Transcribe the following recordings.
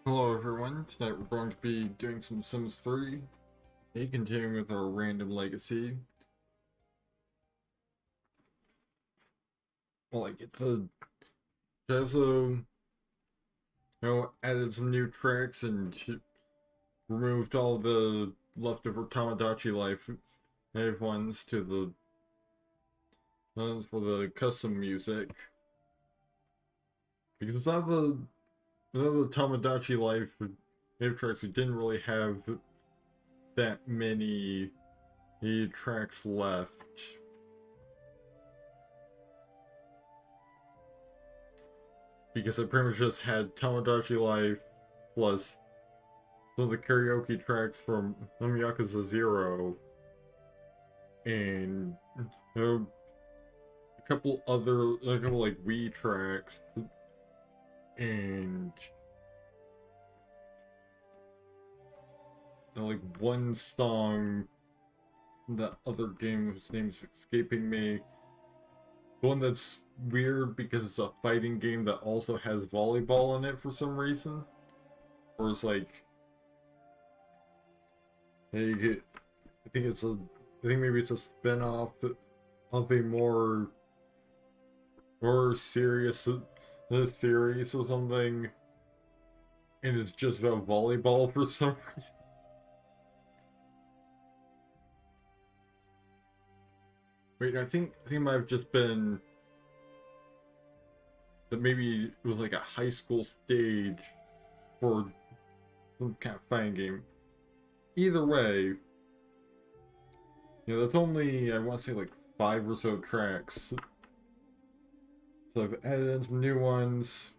Hello everyone, tonight we're going to be doing some Sims 3, continuing with our random legacy. I also, added some new tracks and removed all the leftover Tamagotchi life ones to the ones for the custom music. Because without the Tamagotchi life tracks, we didn't really have that many tracks left. Because I pretty much just had Tamagotchi Life plus some of the karaoke tracks from Yakuza 0 and a couple like Wii tracks and like one song from that other game whose name's escaping me. The one that's weird because it's a fighting game that also has volleyball in it for some reason. Or it's like, hey, I think maybe it's a spin-off of a more serious series or something, and it's just about volleyball for some reason. Wait, I think it might have just been that maybe it was like a high school stage for some kind of fighting game. Either way, that's only, I want to say, like 5 or so tracks. So I've added in some new ones.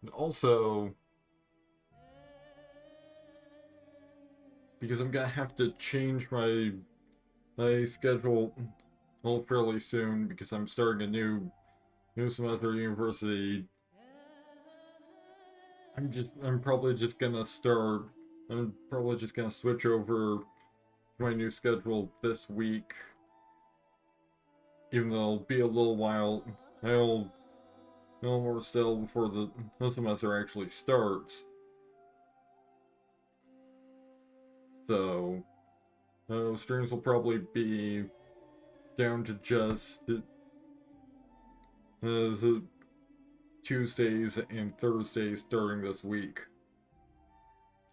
And also, because I'm gonna have to change my schedule fairly soon because I'm starting a new semester at university. I'm probably just gonna switch over to my new schedule this week. Even though it'll be a little while, a little more still before the semester actually starts. So, streams will probably be down to just Tuesdays and Thursdays starting this week.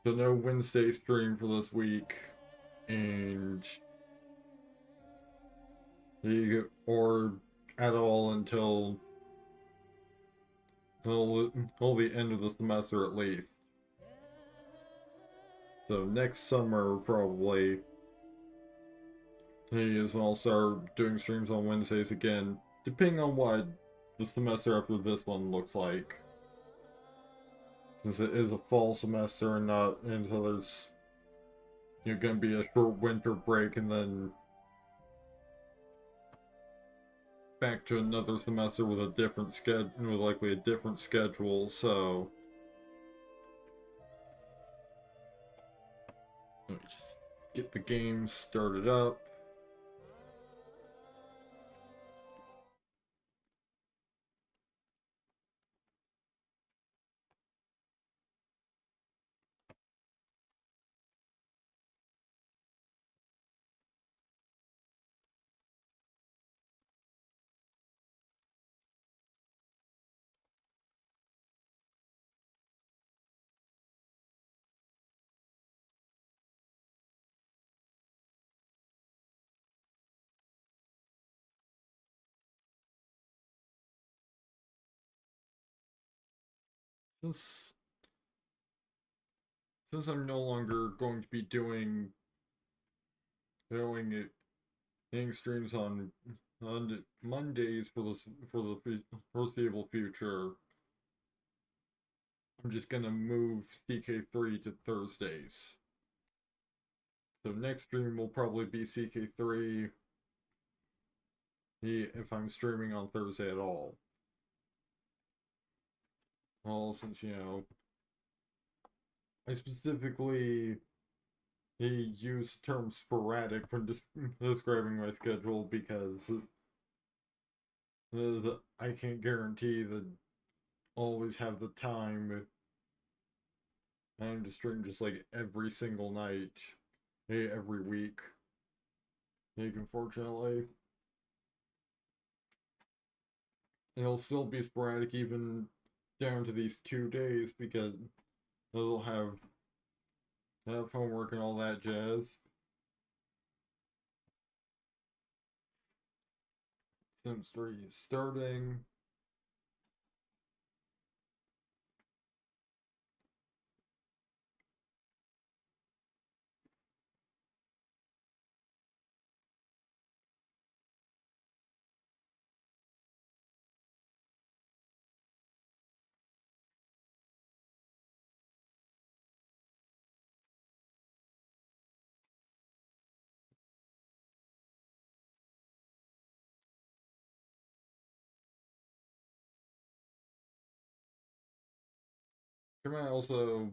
So no Wednesday stream for this week, and or at all until the end of the semester at least. So next summer probably is when I'll start doing streams on Wednesdays again, depending on what the semester after this one looks like. Since it is a fall semester and not, and so there's gonna be a short winter break and then back to another semester with a different schedule, with likely a different schedule. So let me just get the game started up. Since since I'm no longer going to be doing streams on Mondays for the foreseeable future, I'm just gonna move CK3 to Thursdays. So next stream will probably be CK3 if I'm streaming on Thursday at all. Well, since I specifically use the term sporadic when describing my schedule because I can't guarantee that always have the time to stream just like every single night, every week. Unfortunately, it'll still be sporadic even down to these 2 days because they'll have homework and all that jazz. Sims 3 is starting. I might also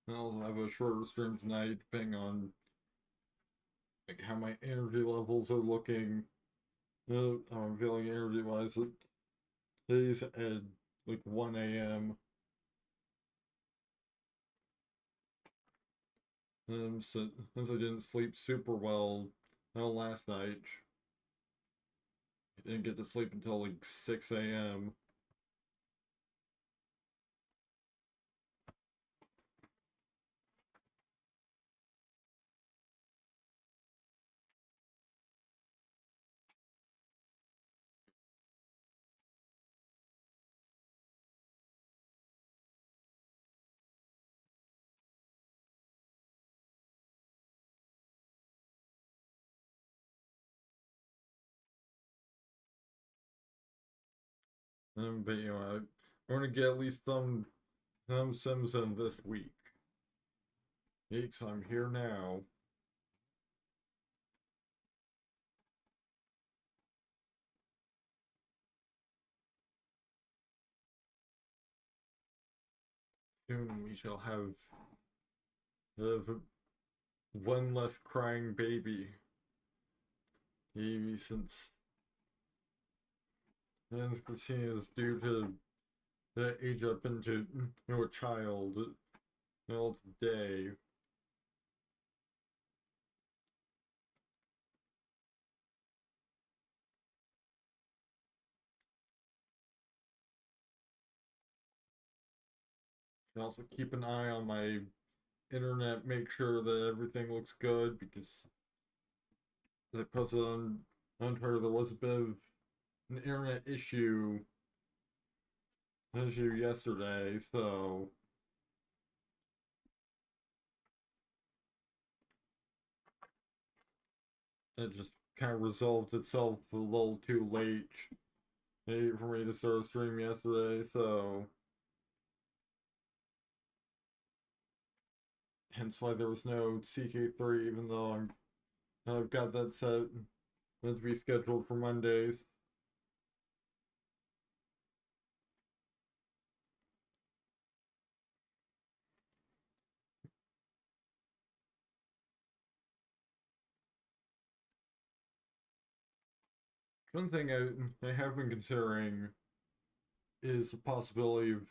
have a shorter stream tonight, depending on like how my energy levels are looking. How I'm feeling energy wise. Today's at like 1 a.m. Since I didn't sleep super well last night, I didn't get to sleep until like 6 a.m. But I want to get at least some Sims in this week. Yikes, I'm here now. Soon we shall have the one less crying baby. Maybe since Christina is due to age up into a child today. And also keep an eye on my internet, make sure that everything looks good because as I posted on Twitter, there was a bit of an internet issue yesterday, so it just kind of resolved itself a little too late for me to start a stream yesterday, so hence why there was no CK3, even though I've got that set to be scheduled for Mondays. One thing I have been considering is the possibility of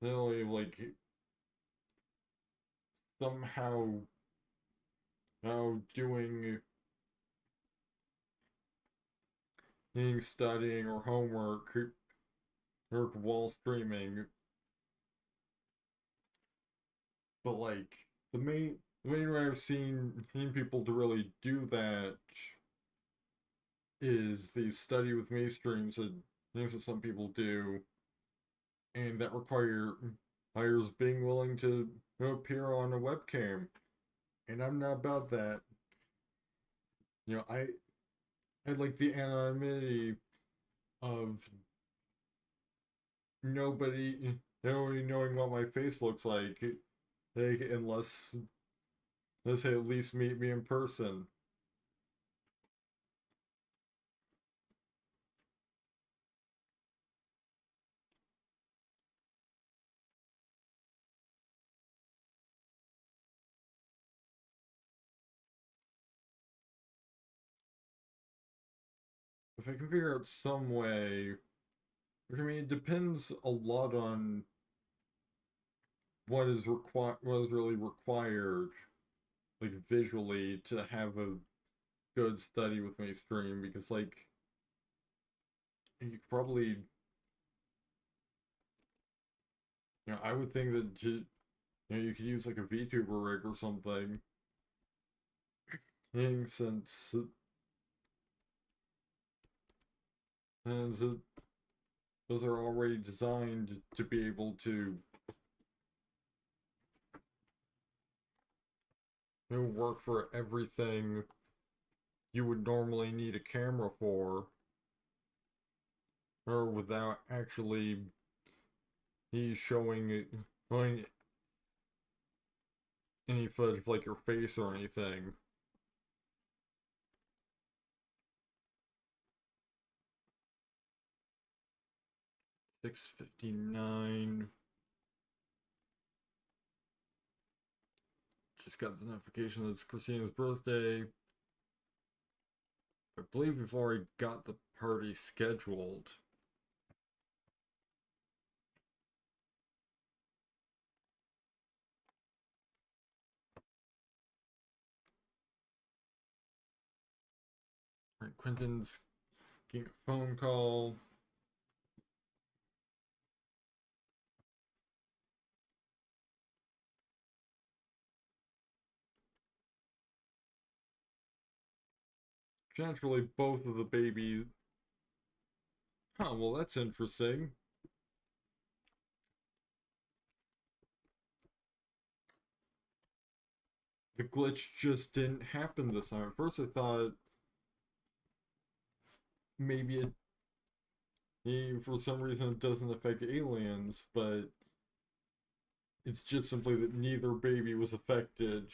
not only like somehow doing studying or homework while streaming, but like the main way I've seen people to really do that is the study with me streams that things that some people do, and that requires being willing to appear on a webcam, and I'm not about that. I like the anonymity of nobody knowing what my face looks like unless they at least meet me in person. if I can figure out some way, which I mean, it depends a lot on what is really required, like visually, to have a good study with my stream, because like you could probably, I would think that you could use like a VTuber rig or something, and since those are already designed to be able to work for everything you would normally need a camera for, or without actually showing any footage of like your face or anything. 6:59. Just got the notification that it's Christina's birthday. I believe we've already got the party scheduled. Right, Quentin's getting a phone call. Naturally, both of the babies. Huh, well, that's interesting. The glitch just didn't happen this time. At first, I thought maybe for some reason, it doesn't affect aliens, but it's just simply that neither baby was affected.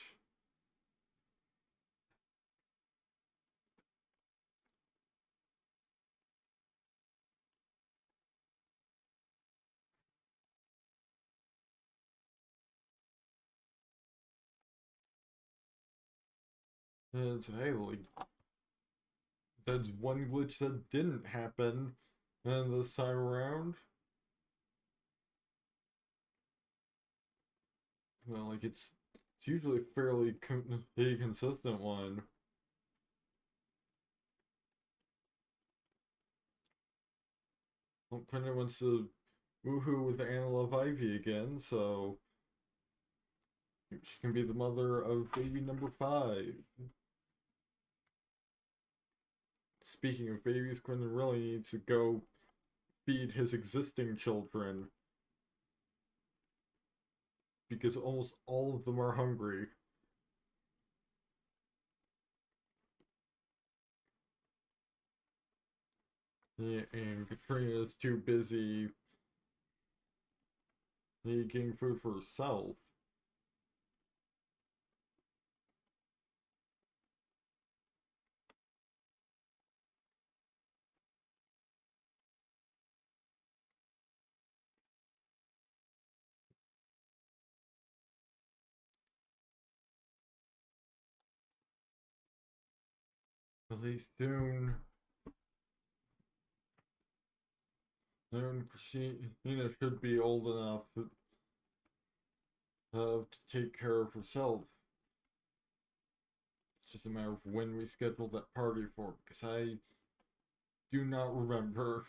And so, hey, like, that's one glitch that didn't happen, and this time around, like it's usually a fairly a consistent one. Well, Quentin wants to woohoo with Anna Love Ivy again, so she can be the mother of baby number 5. Speaking of babies, Quentin really needs to go feed his existing children because almost all of them are hungry. Yeah, and Katrina is too busy getting food for herself. At least soon Christina should be old enough to take care of herself. It's just a matter of when we schedule that party for, because I do not remember.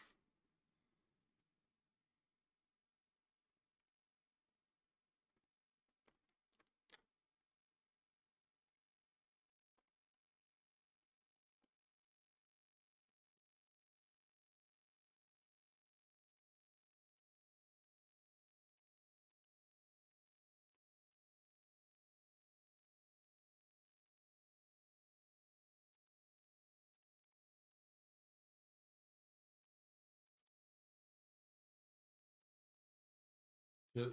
Yet,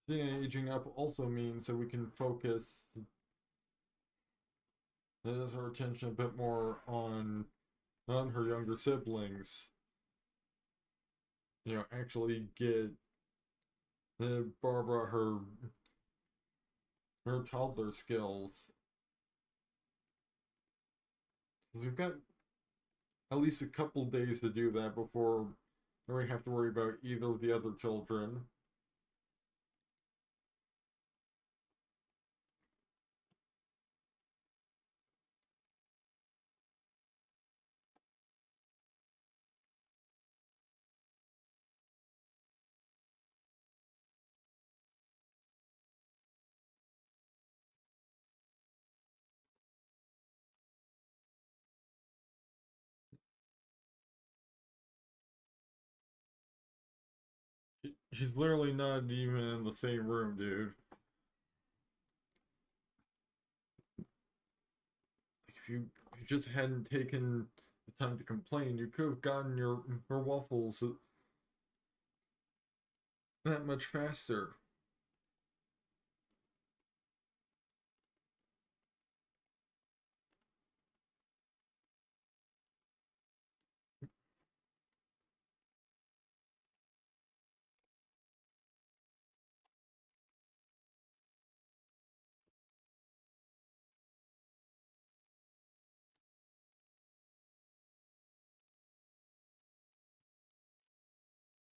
seeing aging up also means that we can focus our attention a bit more on her younger siblings. Actually get Barbara her toddler skills. We've got at least a couple days to do that before we have to worry about either of the other children. She's literally not even in the same room, dude. If you just hadn't taken the time to complain, you could have gotten your waffles that much faster.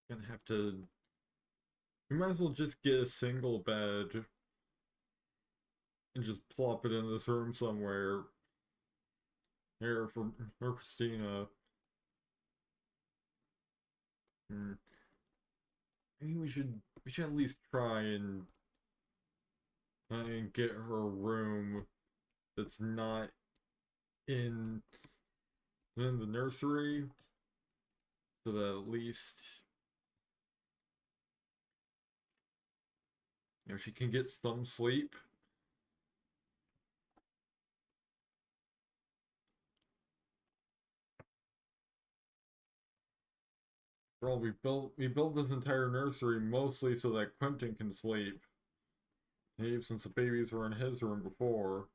Gonna have to. You might as well just get a single bed and just plop it in this room somewhere here for Christina. Hmm. Maybe we should at least try and get her a room that's not in the nursery, so that at least she can get some sleep. Well, we built this entire nursery mostly so that Quentin can sleep. Since the babies were in his room before,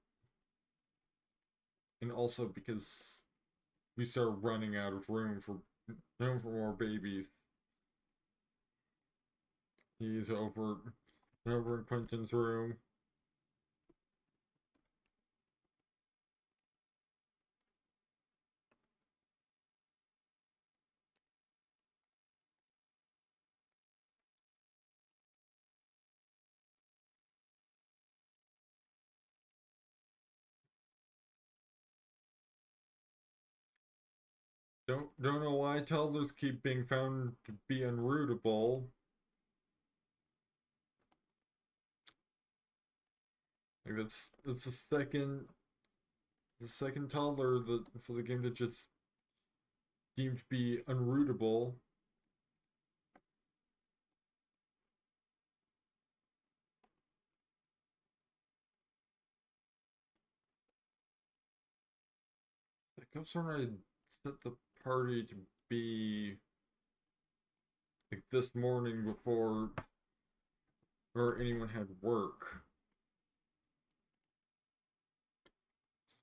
and also because we started running out of room for more babies. He's over in Quentin's room. Don't know why toddlers keep being found to be unrootable. Like that's the second toddler that for the game that just deemed to be unrootable. Like I was trying to set the party to be like this morning before or anyone had work.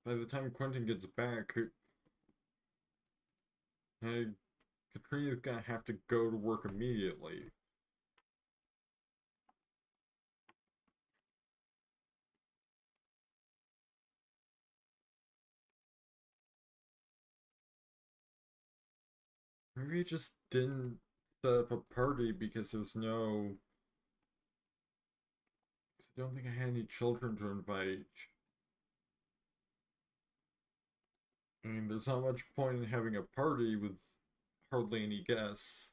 By the time Quentin gets back, Katrina's gonna have to go to work immediately. Maybe it just didn't set up a party because there's no. I don't think I had any children to invite. I mean, there's not much point in having a party with hardly any guests.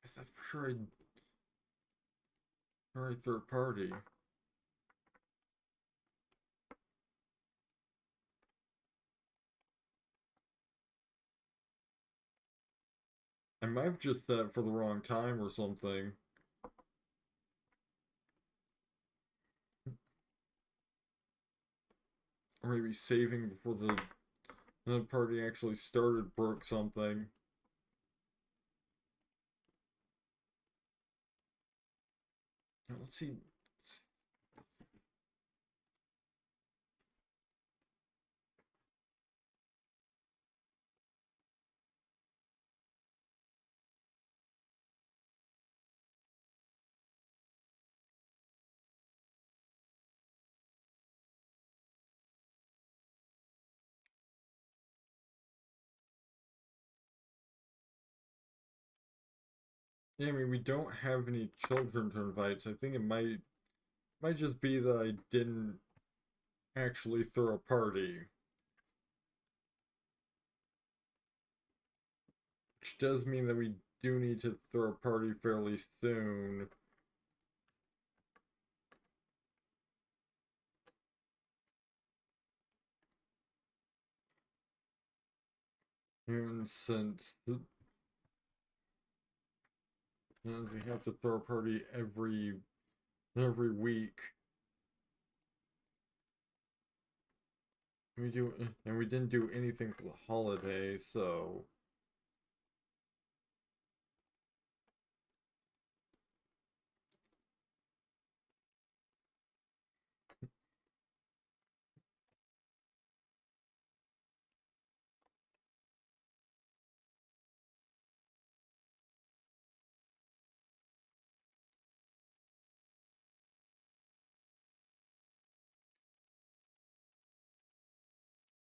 I thought for sure I'd try a third party. I might have just set it for the wrong time or something. Or maybe saving before the party actually started broke something. Now, let's see. Yeah, I mean, we don't have any children to invite, so I think it might just be that I didn't actually throw a party. Which does mean that we do need to throw a party fairly soon. And since we have to throw a party every week, and we didn't do anything for the holiday, so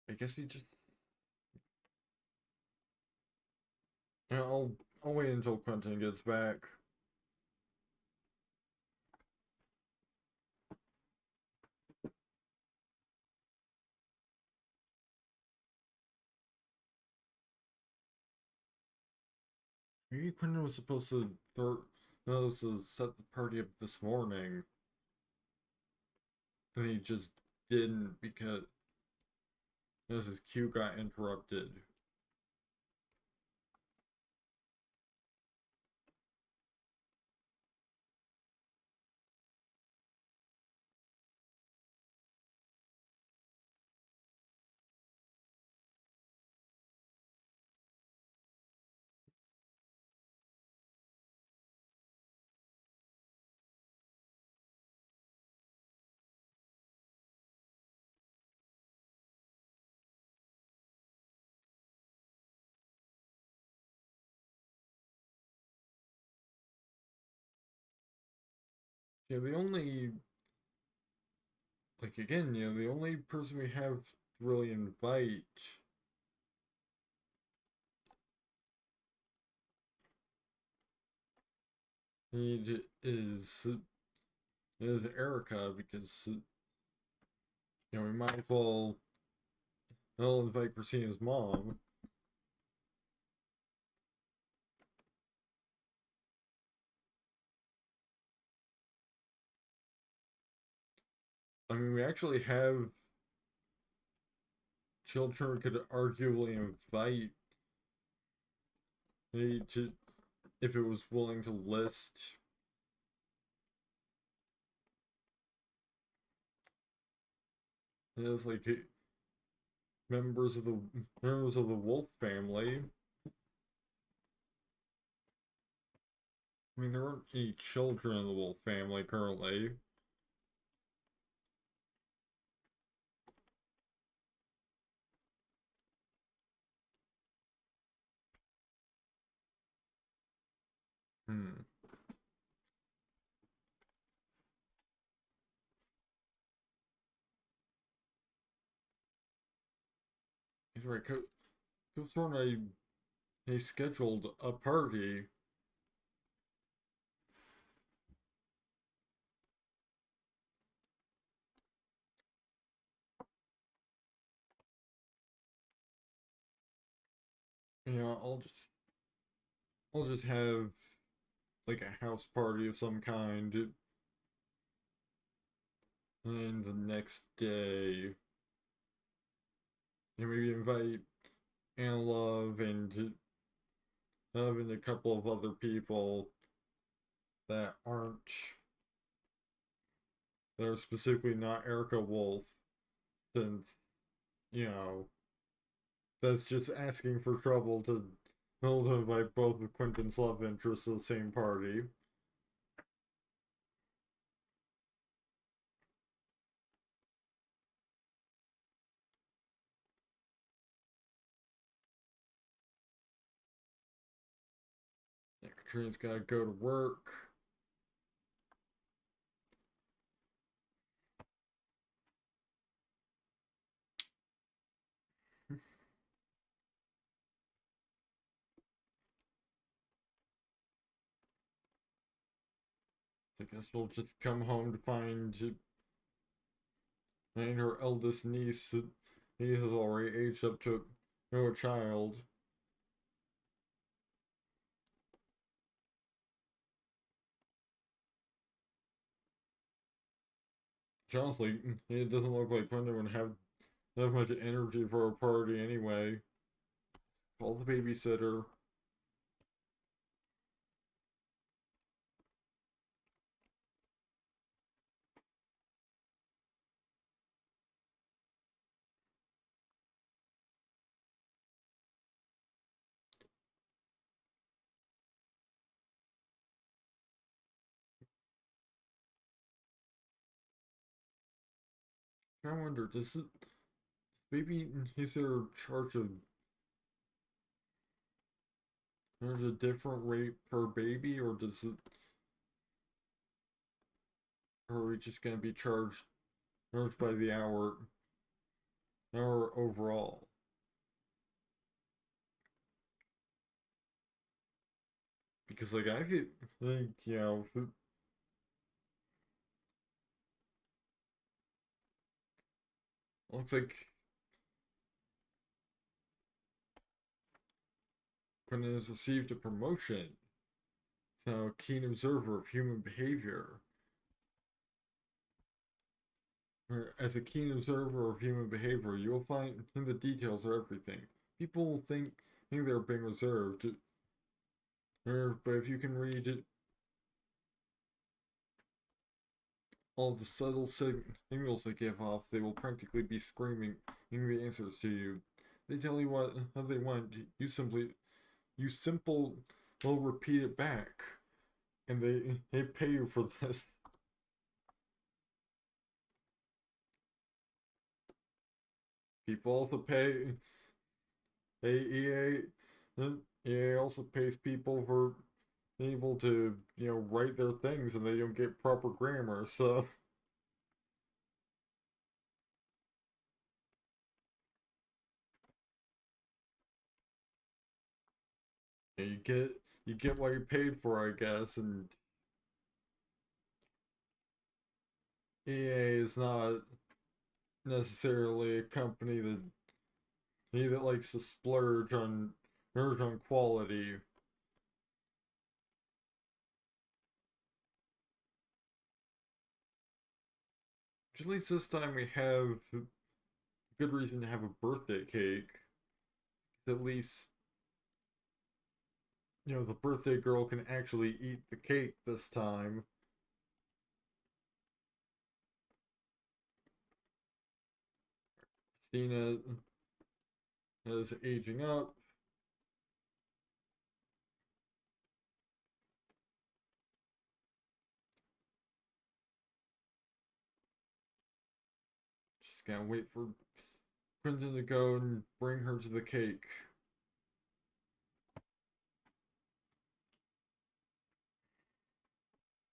I guess we just yeah, I'll wait until Quentin gets back. Maybe Quentin was supposed to set the party up this morning, and he just didn't because his queue got interrupted. Yeah, the only like again, the only person we have to really invite is Erica because we might as well invite Christina's mom. I mean, we actually have children we could arguably invite to if it was willing to list as like members of the Wolf family. I mean, there aren't any children in the Wolf family currently. Hmm. He's right. Could I scheduled a party. I'll just have like a house party of some kind, and the next day, maybe invite Anna and a couple of other people that aren't that are specifically not Erica Wolf, since you know that's just asking for trouble to invite both of Quentin's love interests to the same party. Yeah, Katrina's gotta go to work. I guess we'll just come home to find and her eldest niece is already aged up to a child. Which honestly, it doesn't look like Quentin would have much energy for a party anyway. Call the babysitter. I wonder, does it, maybe he's in charge of there's a different rate per baby, or does it, or are we just gonna be charged by the hour overall? Because like I could think, if it looks like Quentin has received a promotion. So a keen observer of human behavior. As a keen observer of human behavior, you will find in the details of everything. People will think they're being reserved, but if you can read all the subtle signals they give off, they will practically be screaming the answers to you. They tell you what they want. You simple will repeat it back, and they pay you for this. People also pay EA also pays people for being able to write their things and they don't get proper grammar. So yeah, you get what you paid for, I guess. And EA is not necessarily a company that likes to splurge on quality. At least this time we have good reason to have a birthday cake. At least the birthday girl can actually eat the cake this time. Christina is aging up. Just gotta wait for Quentin to go and bring her to the cake.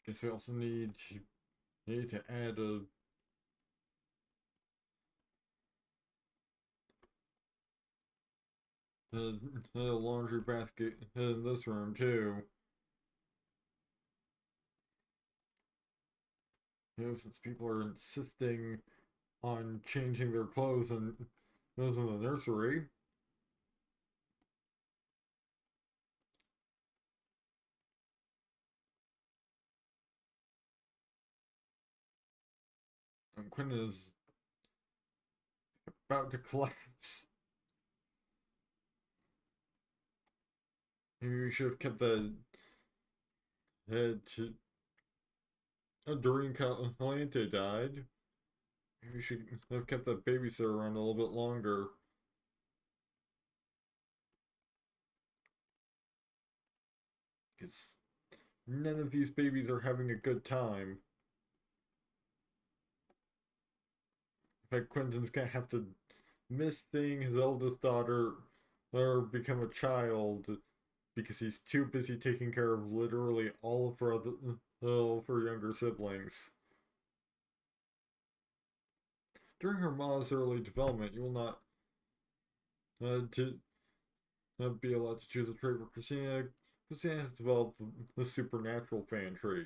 Guess we also need to add a laundry basket in this room too. Since people are insisting on changing their clothes and those in the nursery. And Quentin is about to collapse. Maybe we should have kept the head to during Calante died. Maybe we should have kept that babysitter around a little bit longer. Because none of these babies are having a good time. In fact, Quentin's gonna have to miss seeing his eldest daughter or become a child because he's too busy taking care of literally all of her younger siblings. During her ma's early development, you will not to be allowed to choose a trait for Christina. Christina has developed the supernatural fan trait.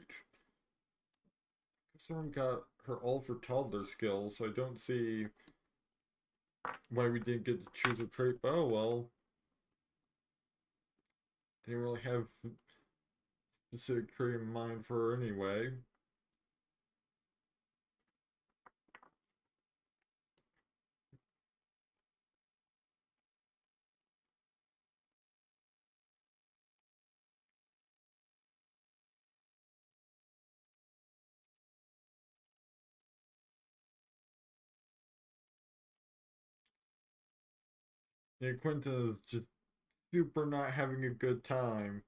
Someone got her all for toddler skills, so I don't see why we didn't get to choose a trait. But oh well. Didn't really have a specific trait in mind for her anyway. Yeah, Quentin is just super not having a good time.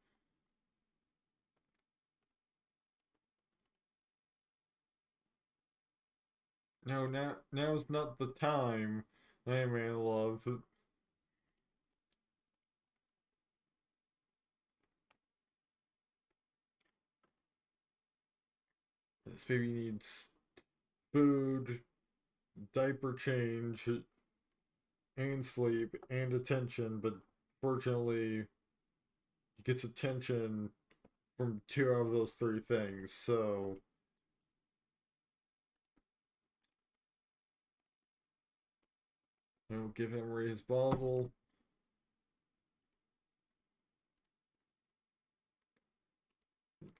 No, now's not the time. Hey man, love. This baby needs food, diaper change, and sleep, and attention, but fortunately, he gets attention from two out of those three things, so give him his bottle.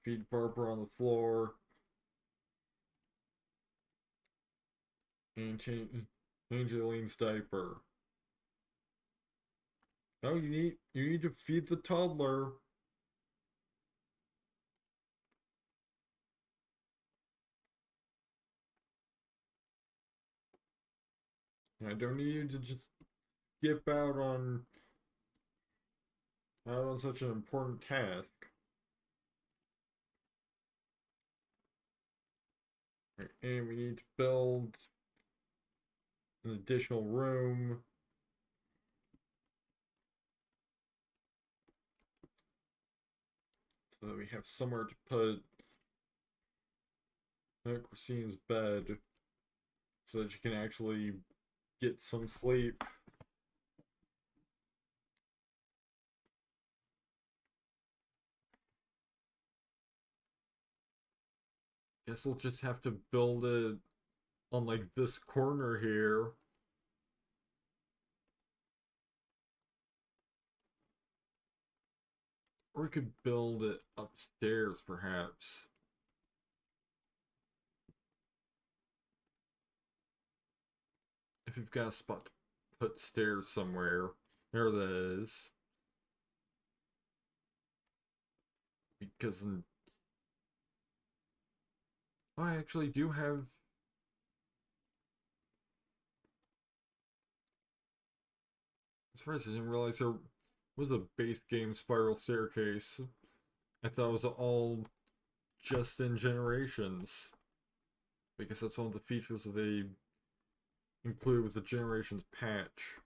Feed Barbara on the floor, and change Angeline's diaper. Oh, you need to feed the toddler. I don't need you to just skip out on such an important task. And we need to build an additional room so that we have somewhere to put Christine's bed so that she can actually get some sleep. Guess we'll just have to build it on like this corner here. Or we could build it upstairs, perhaps. If you've got a spot to put stairs somewhere. There that is. Because I actually do have... I'm surprised I didn't realize there was a base game spiral staircase. I thought it was all just in Generations. Because that's one of the features that they include with the Generations patch.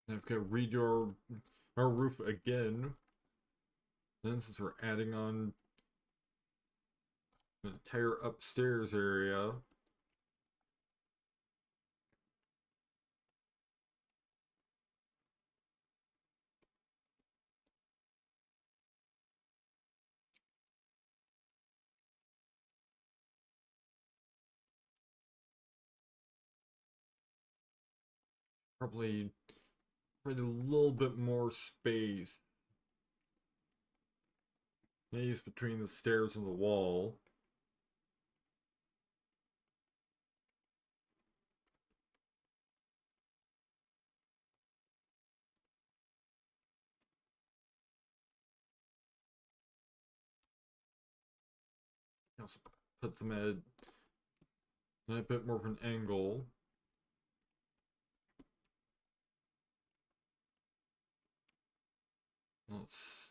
And I've got to redo our roof again. Then since we're adding on an entire upstairs area. Probably a little bit more space. Maybe between the stairs and the wall. Also put them at a bit more of an angle. Let's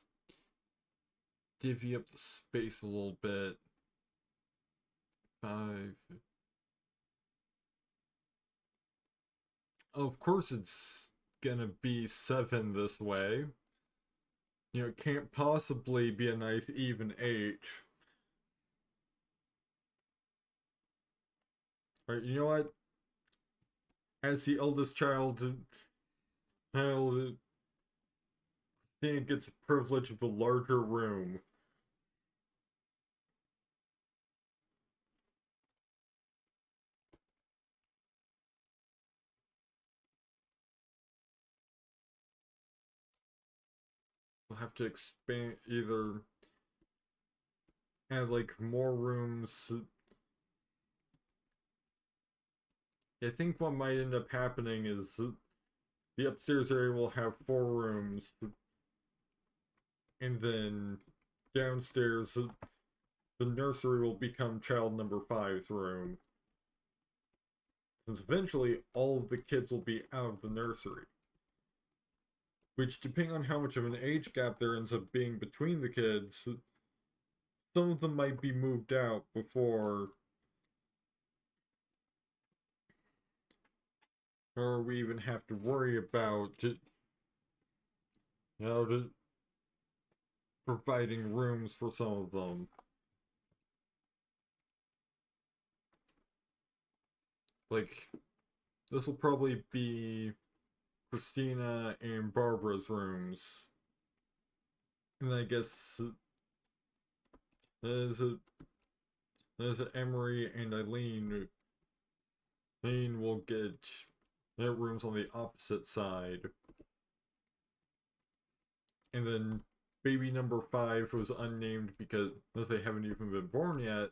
divvy up the space a little bit. 5. Oh, of course it's gonna be 7 this way. It can't possibly be a nice even 8. Right, you know what? As the eldest child gets the privilege of the larger room. We'll have to expand, either add like more rooms. I think what might end up happening is the upstairs area will have 4 rooms, and then downstairs the nursery will become child number five's room. Since eventually all of the kids will be out of the nursery. Which, depending on how much of an age gap there ends up being between the kids, some of them might be moved out before, or we even have to worry about, providing rooms for some of them. Like, this will probably be Christina and Barbara's rooms. And I guess there's Emery and Eileen. Eileen will get their rooms on the opposite side. And then baby number 5 was unnamed because they haven't even been born yet.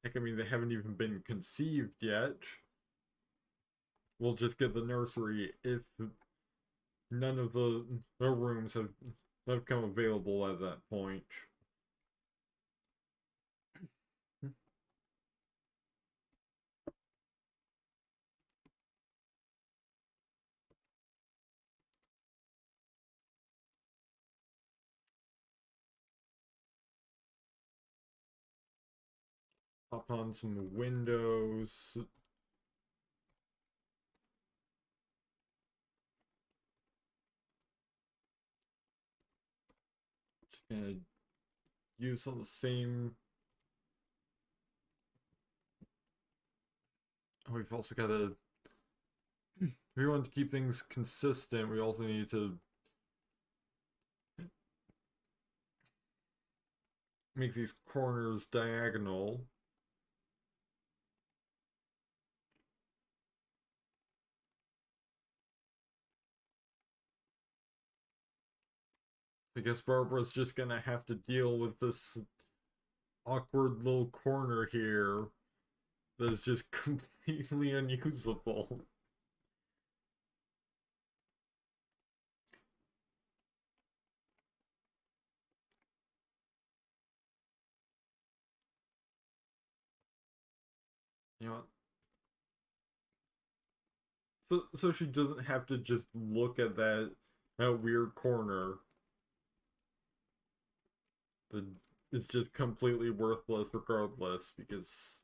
Heck, I mean, they haven't even been conceived yet. We'll just get the nursery if none of the rooms have come available at that point. Pop on some windows. Just gonna use all the same. Oh, we've also got to. If we want to keep things consistent, we also need to make these corners diagonal. I guess Barbara's just gonna have to deal with this awkward little corner here that is just completely unusable. You know, so she doesn't have to just look at that weird corner that is just completely worthless regardless, because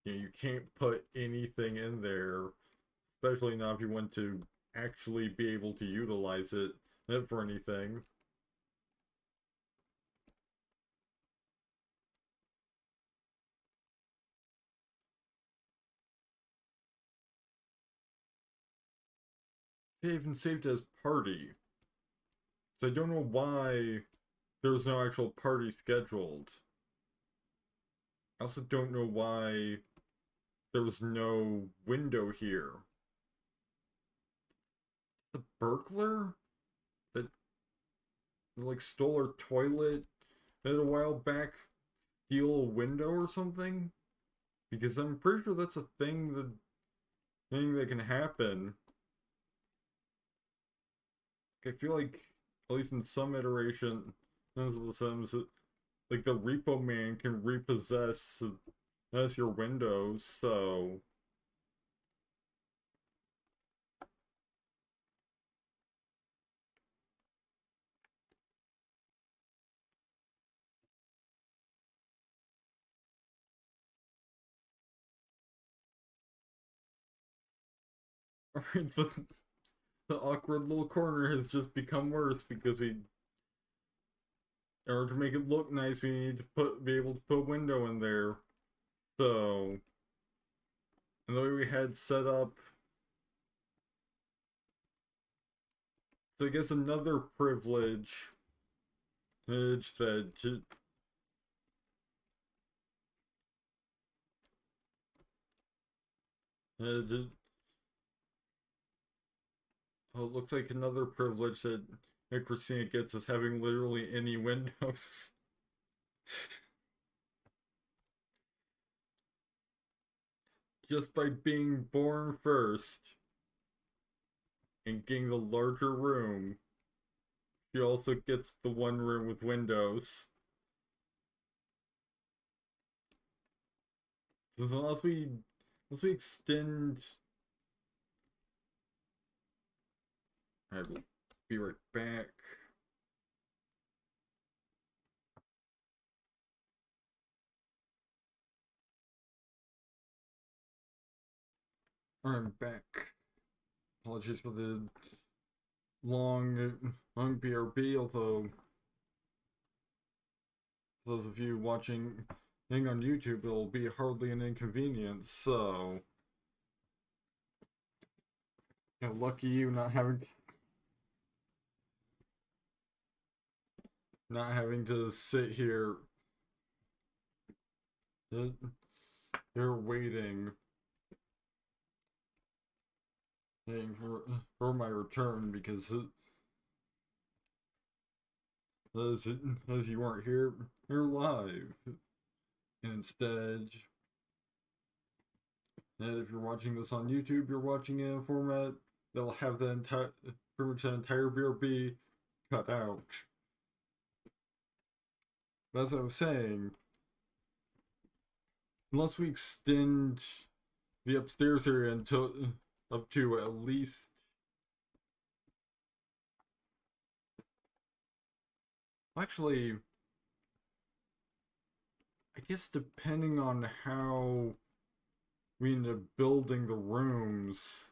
you can't put anything in there, especially not if you want to actually be able to utilize it for anything. They even saved as party. So I don't know why there was no actual party scheduled. I also don't know why there was no window here. The burglar that like stole her toilet a while back steal a window or something? Because I'm pretty sure that's a thing that can happen. I feel like at least in some iteration of the Sims, like the Repo Man can repossess your windows, so the awkward little corner has just become worse because in order to make it look nice, we need to be able to put a window in there. So, and the way we had set up, so I guess another privilege that uh, oh, it looks like another privilege that Christina gets is having literally any windows. Just by being born first and getting the larger room, she also gets the one room with windows. So unless we extend, I will be right back. I'm back. Apologies for the long BRB, although those of you watching on YouTube, it'll be hardly an inconvenience, so yeah, lucky you not having to sit here. You're waiting for my return because as you weren't here live. And instead, and if you're watching this on YouTube, you're watching it in a format that will have the entire pretty much the entire BRB cut out. But as I was saying, unless we extend the upstairs area until up to at least, actually, I guess depending on how we end up building the rooms.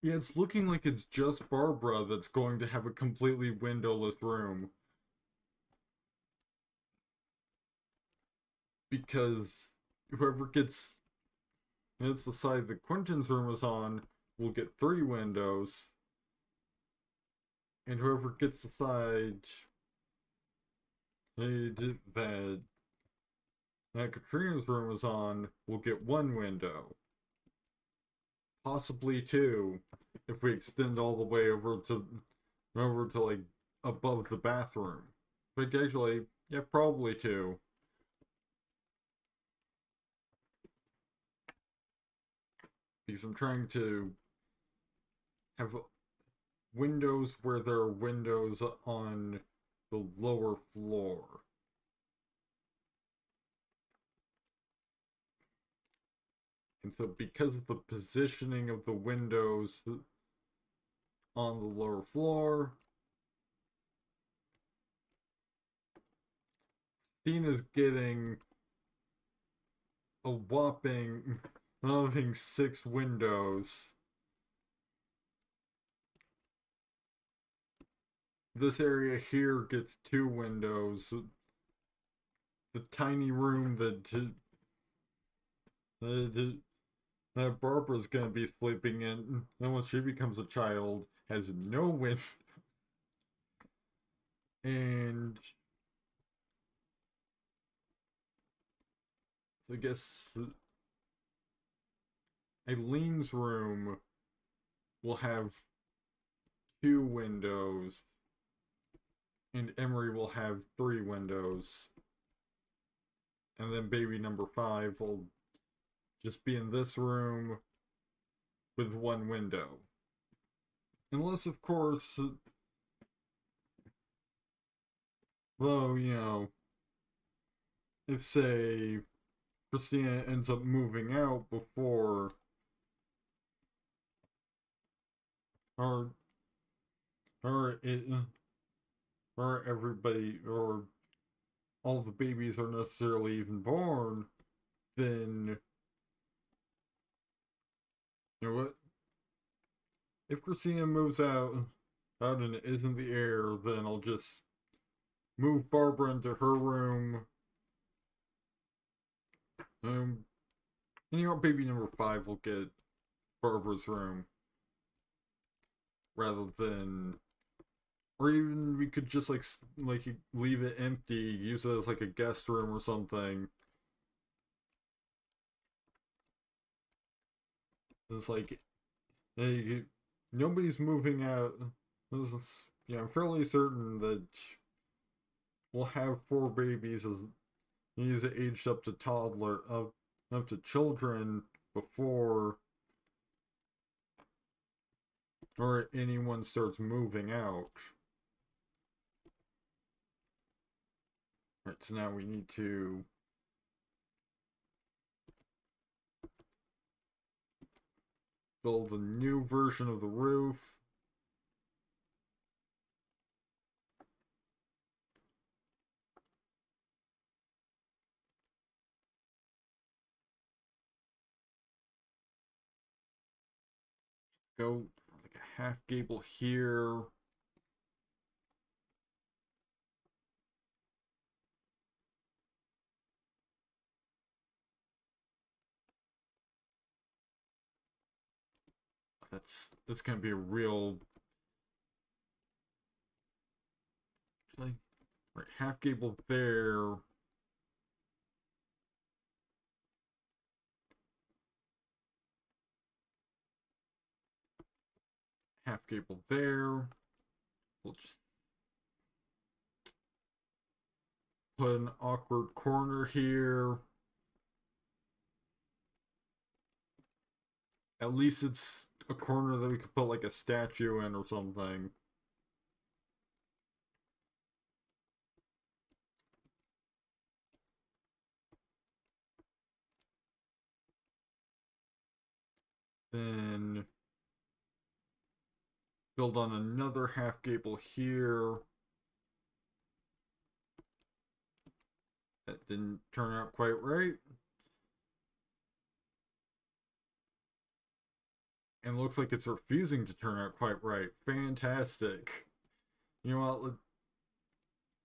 Yeah, it's looking like it's just Barbara that's going to have a completely windowless room. Because whoever gets it's the side that Quentin's room is on will get 3 windows. And whoever gets the side that Katrina's room is on will get 1 window. Possibly 2, if we extend all the way over to like above the bathroom. But actually, yeah, probably 2. Because I'm trying to have windows where there are windows on the lower floor. And so because of the positioning of the windows on the lower floor, Tina's getting a whopping 6 windows. This area here gets 2 windows. The tiny room that Barbara's gonna be sleeping in, and when she becomes a child, has no window. And I guess Eileen's room will have 2 windows, and Emery will have 3 windows. And then baby number 5 will just be in this room with 1 window. Unless, of course, though, if, say, Christina ends up moving out before or or everybody or all the babies are necessarily even born, then you know what? If Christina moves out out and it is in the air, then I'll just move Barbara into her room. Um, and you know, baby number 5 will get Barbara's room rather than, or even we could just like leave it empty, use it as like a guest room or something. It's like, hey, nobody's moving out. Yeah, I'm fairly certain that we'll have 4 babies as he's aged up to toddler, up to children before or anyone starts moving out. Right, so now we need to build a new version of the roof. Go for like a half gable here. That's gonna be a real like right, half gable there. Half gable there. We'll just put an awkward corner here. At least it's a corner that we could put like a statue in or something. Then build on another half gable here. That didn't turn out quite right. And looks like it's refusing to turn out quite right. Fantastic. You know what? Let's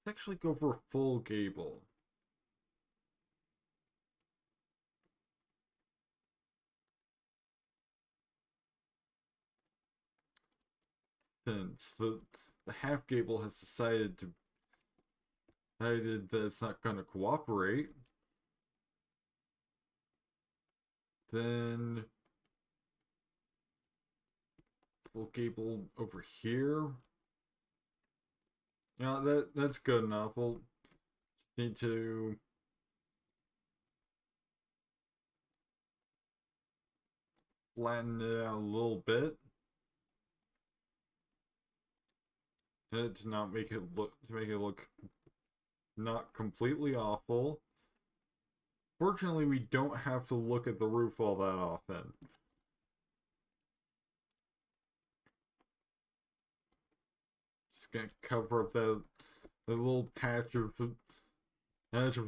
actually go for a full gable. Since the half gable has decided that it's not going to cooperate, then full gable over here. Yeah, that's good enough. We'll need to flatten it out a little bit to not make it look not completely awful. Fortunately, we don't have to look at the roof all that often. Just gonna cover up the little patch of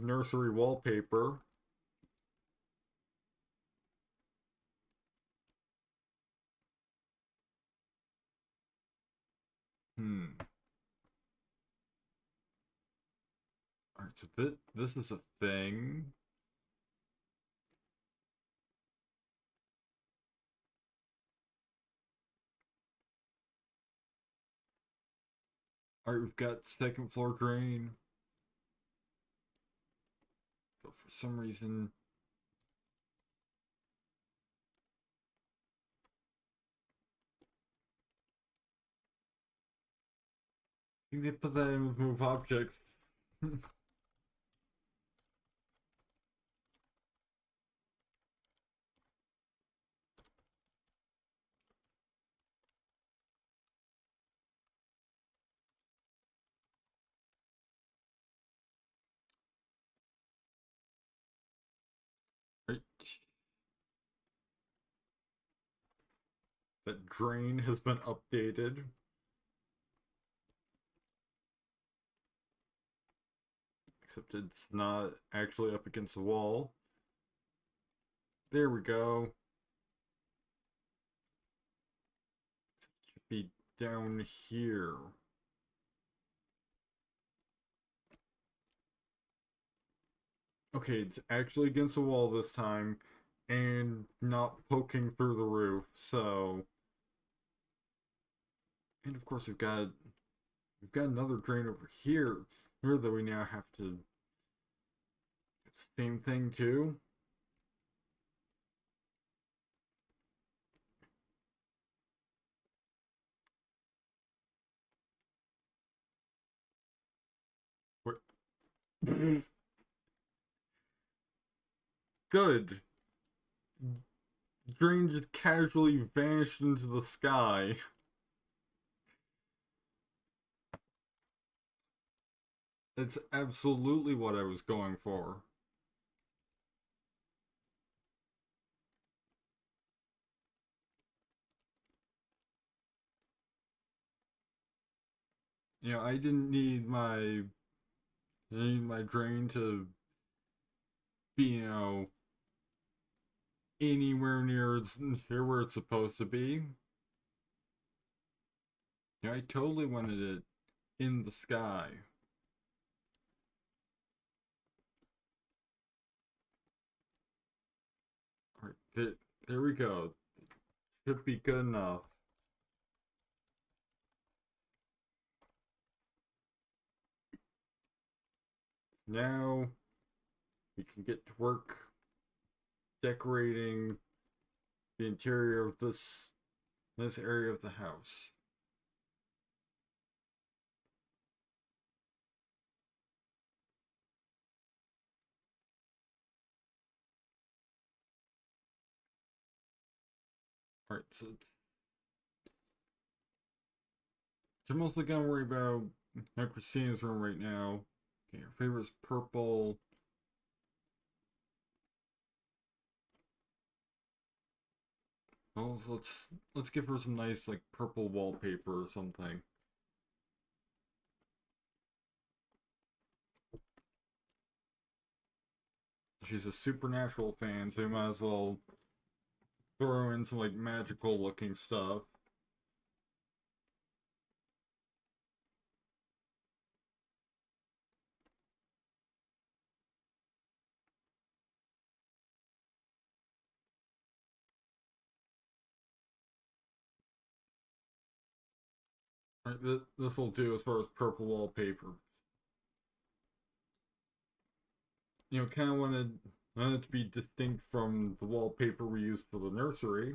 nursery wallpaper. Hmm. Alright, so this is a thing. Alright, we've got second floor drain. But for some reason, I think they put that in with move objects. Right. That drain has been updated. Except it's not actually up against the wall. There we go. Should be down here. Okay, it's actually against the wall this time, and not poking through the roof, so... And of course we've got another drain over here, that we now have to... Same thing too? What? Good. Drain just casually vanished into the sky. That's absolutely what I was going for. I didn't need my drain to be, anywhere near here where it's supposed to be. I totally wanted it in the sky. Alright, there we go. Should be good enough. Now we can get to work decorating the interior of this area of the house. Alright, so I'm mostly gonna worry about Christina's room right now. Okay, her favorite is purple. Well, so let's give her some nice like purple wallpaper or something. She's a supernatural fan, so you might as well throw in some like magical looking stuff. Right, this will do as far as purple wallpaper. Kind of wanted it to be distinct from the wallpaper we used for the nursery.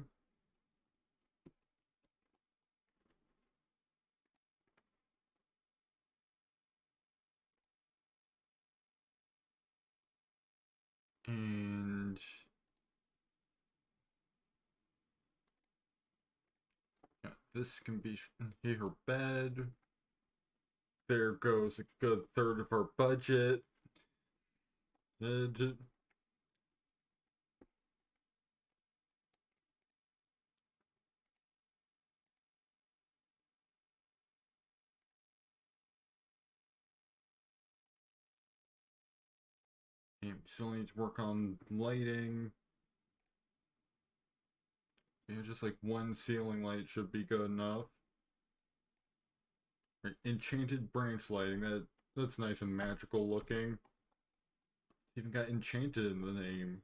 And yeah, this can be her bed. There goes a good third of our budget. And still need to work on lighting. Just like one ceiling light should be good enough. Right, enchanted branch lighting, that's nice and magical looking. It's even got enchanted in the name.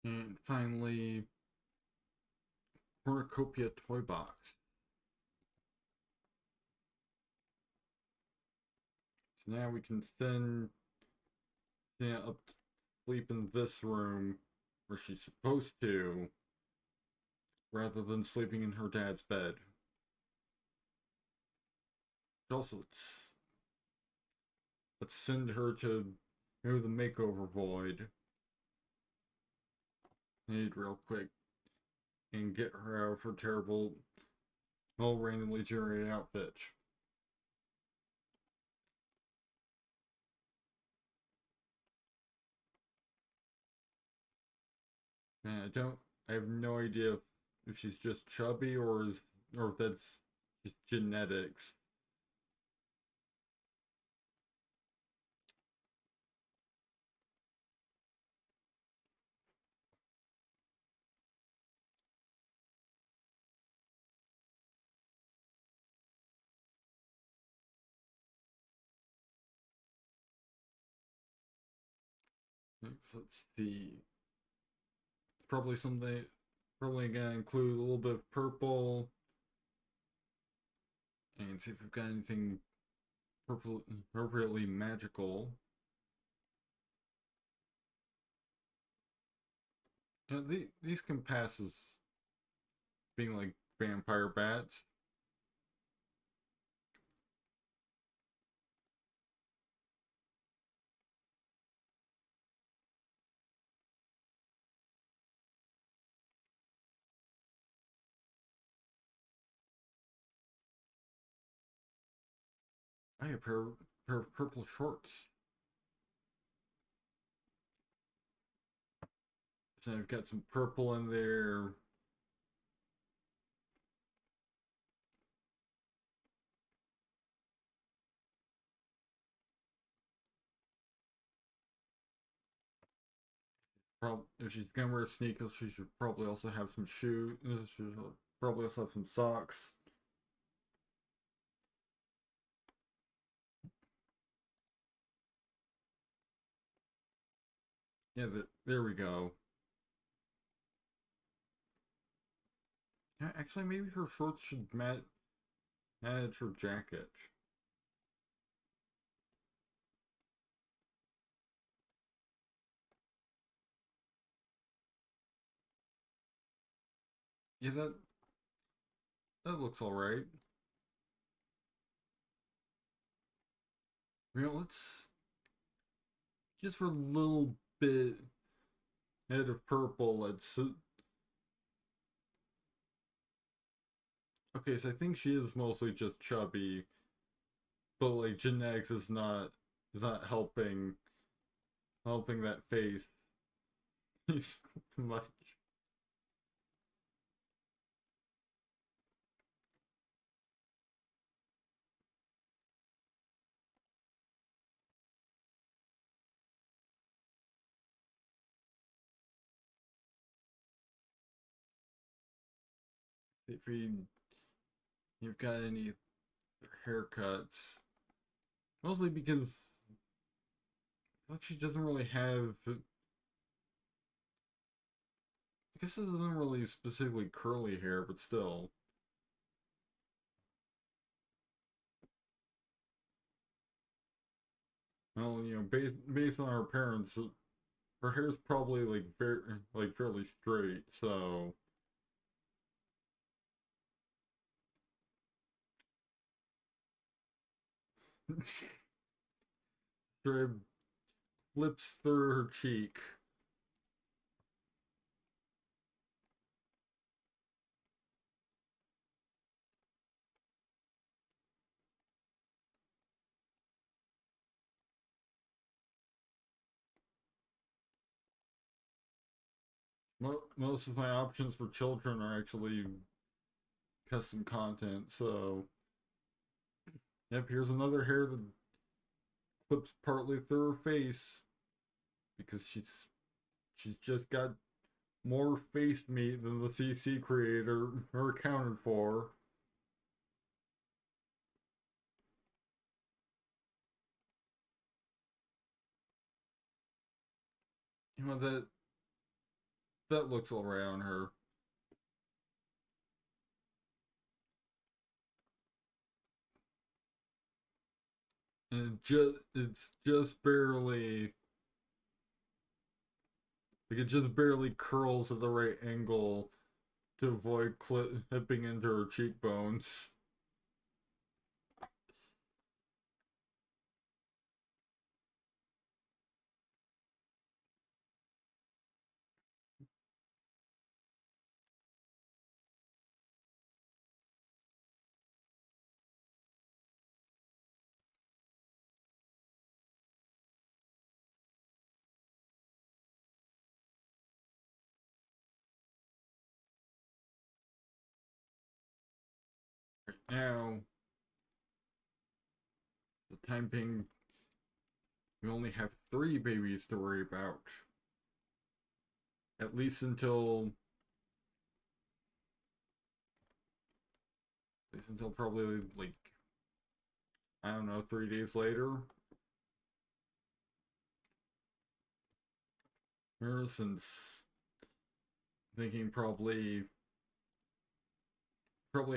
And finally, cornucopia toy box. So now we can send Santa up to sleep in this room where she's supposed to, rather than sleeping in her dad's bed. But also, let's send her to the makeover void. Need real quick and get her out of her terrible, all randomly generated outfit. And I have no idea if she's just chubby or if that's just genetics. Let's see. Probably something, probably gonna include a little bit of purple and see if we've got anything purple, appropriately magical. These can pass as being like vampire bats. I have pair of purple shorts. So I've got some purple in there. If she's gonna wear sneakers, she should probably also have some shoes. She should probably also have some socks. Yeah, there we go. Yeah, actually, maybe her shorts should match her jacket. Yeah, that looks all right. Let's just for a little bit head of purple. Let's okay. So I think she is mostly just chubby, but like genetics is not helping that face much. If you've got any haircuts, mostly because like she doesn't really have. I guess this isn't really specifically curly hair, but still. Well, based on her parents, her hair's probably like fairly straight. So straight flips through her cheek. Most of my options for children are actually custom content. So yep, here's another hair that clips partly through her face because she's just got more face meat than the CC creator are accounted for. That looks all right on her. And it's just barely like it just barely curls at the right angle to avoid clipping into her cheekbones. Now, the time being, we only have 3 babies to worry about. At least until probably like, I don't know, 3 days later. Or since thinking probably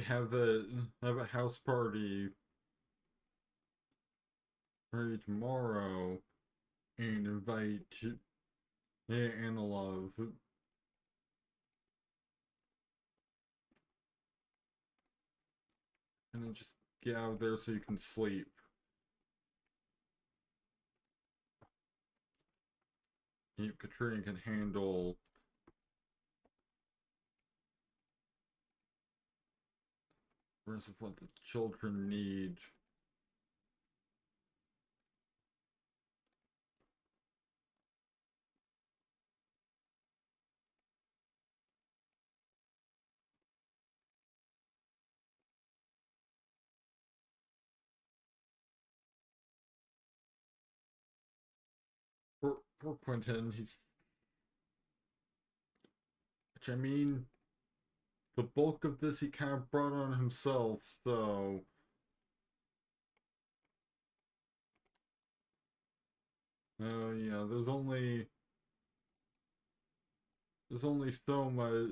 have a house party maybe tomorrow and invite Anna Love and then just get out of there so you can sleep. Katrina can handle the rest of what the children need. Poor Quentin, which I mean, the bulk of this he kind of brought on himself, so yeah, there's only so much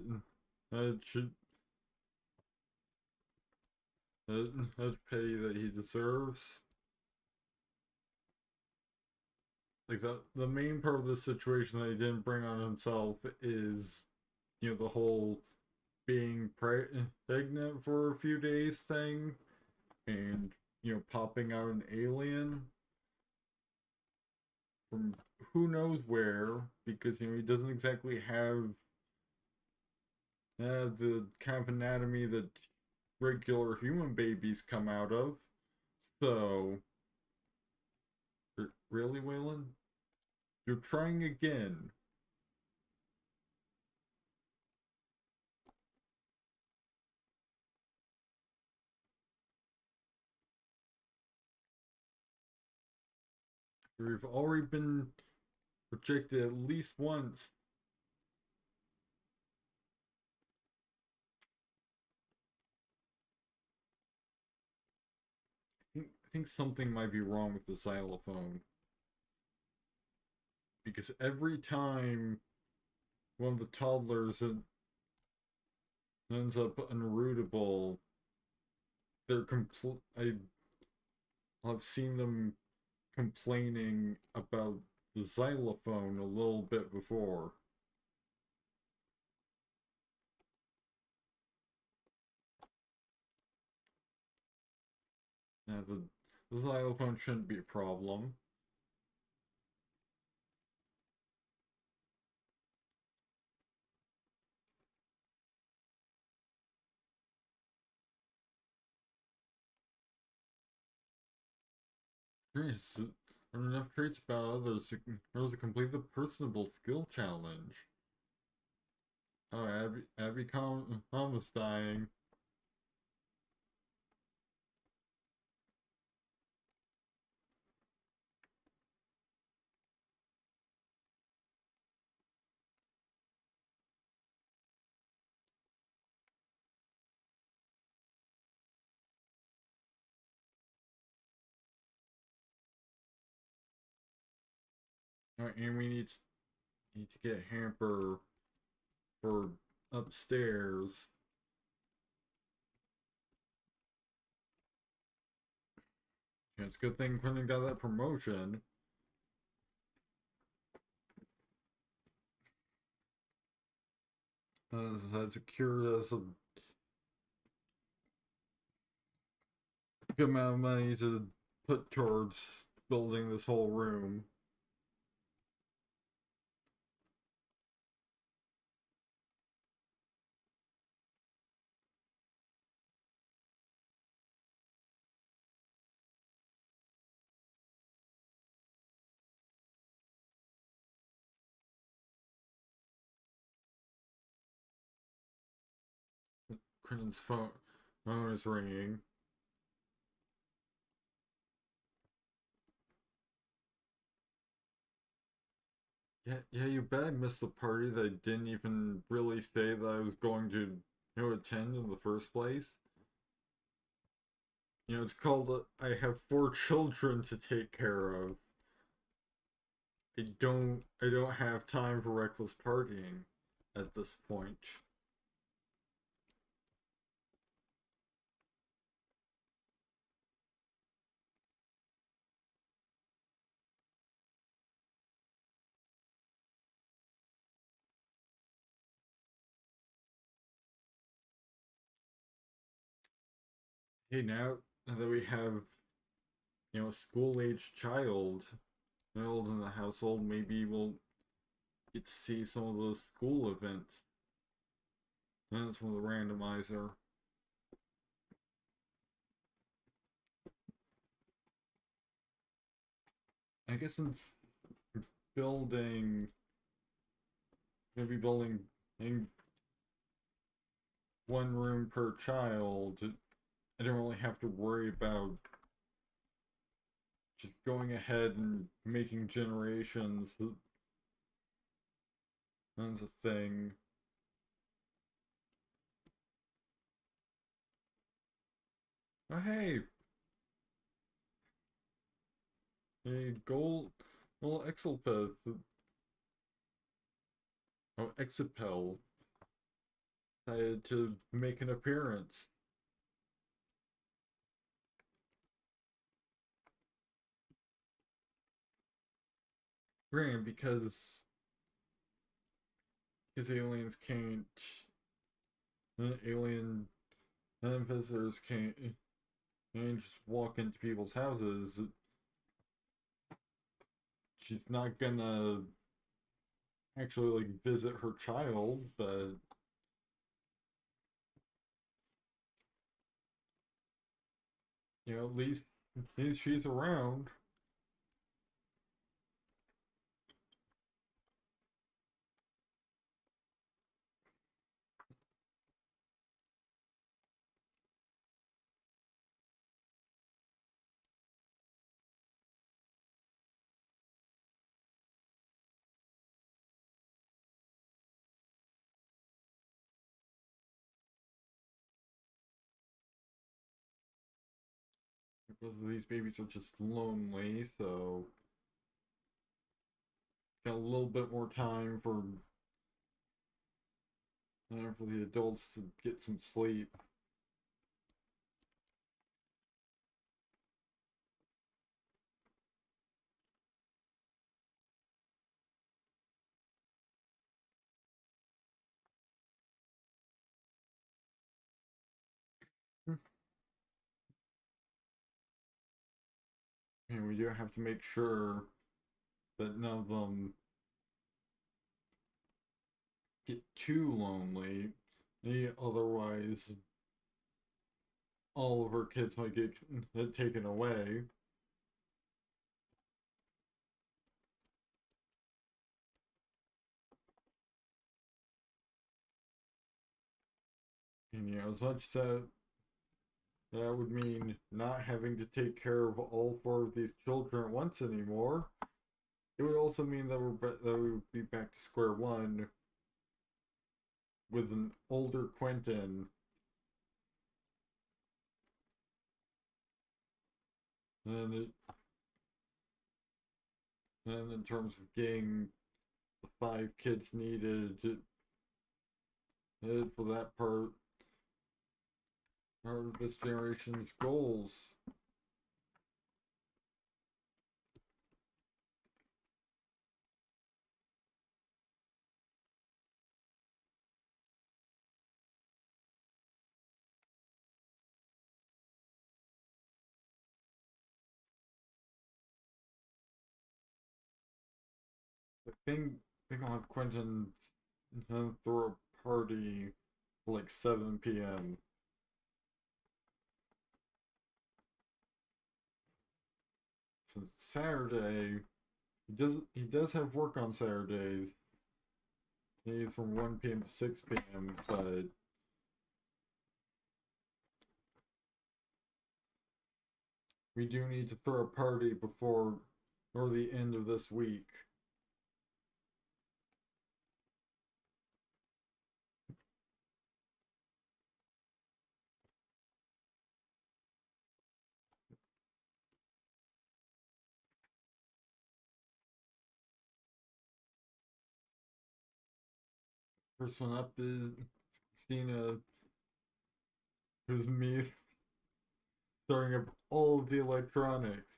pay that he deserves. Like the main part of the situation that he didn't bring on himself is, the whole being pregnant for a few days thing, and popping out an alien from who knows where, because he doesn't exactly have the kind of anatomy that regular human babies come out of. So, really, Waylon? You're trying again. We've already been rejected at least once. I think something might be wrong with the xylophone. Because every time one of the toddlers ends up unrootable, I've seen them complaining about the xylophone a little bit before. Now, the xylophone shouldn't be a problem. Yes, there are enough traits about others to complete the personable skill challenge. Oh, Abby Thomas dying. And we need to get Hamper for upstairs. Yeah, it's a good thing Quentin got that promotion. That secured us a good amount of money to put towards building this whole room. Quentin's phone is ringing. Yeah, you bet I missed the party that I didn't even really say that I was going to, attend in the first place. It's called I have four children to take care of. I don't have time for reckless partying at this point. Hey, now that we have, a school-age child in the household, maybe we'll get to see some of those school events. And that's from the randomizer. I guess since building, maybe building in one room per child, I don't really have to worry about just going ahead and making generations. That's a thing. Oh, hey, a gold, little Exelpeth. Oh, Exipel decided to make an appearance. Right, because aliens can't, alien visitors can't just walk into people's houses. She's not gonna actually like visit her child, but at least she's around. Because these babies are just lonely, so got a little bit more time for the adults to get some sleep. And we do have to make sure that none of them get too lonely. Otherwise, all of our kids might get taken away. And as much as that would mean not having to take care of all four of these children at once anymore, it would also mean that we would be back to square one with an older Quentin. And in terms of getting the five kids needed for that part of this generation's goals. I think I'll have Quentin throw a party for like 7 p.m. Since Saturday, he does have work on Saturdays. He's from 1 p.m. to 6 p.m. But we do need to throw a party before or the end of this week. First one up is Christina, who's me starting up all of the electronics.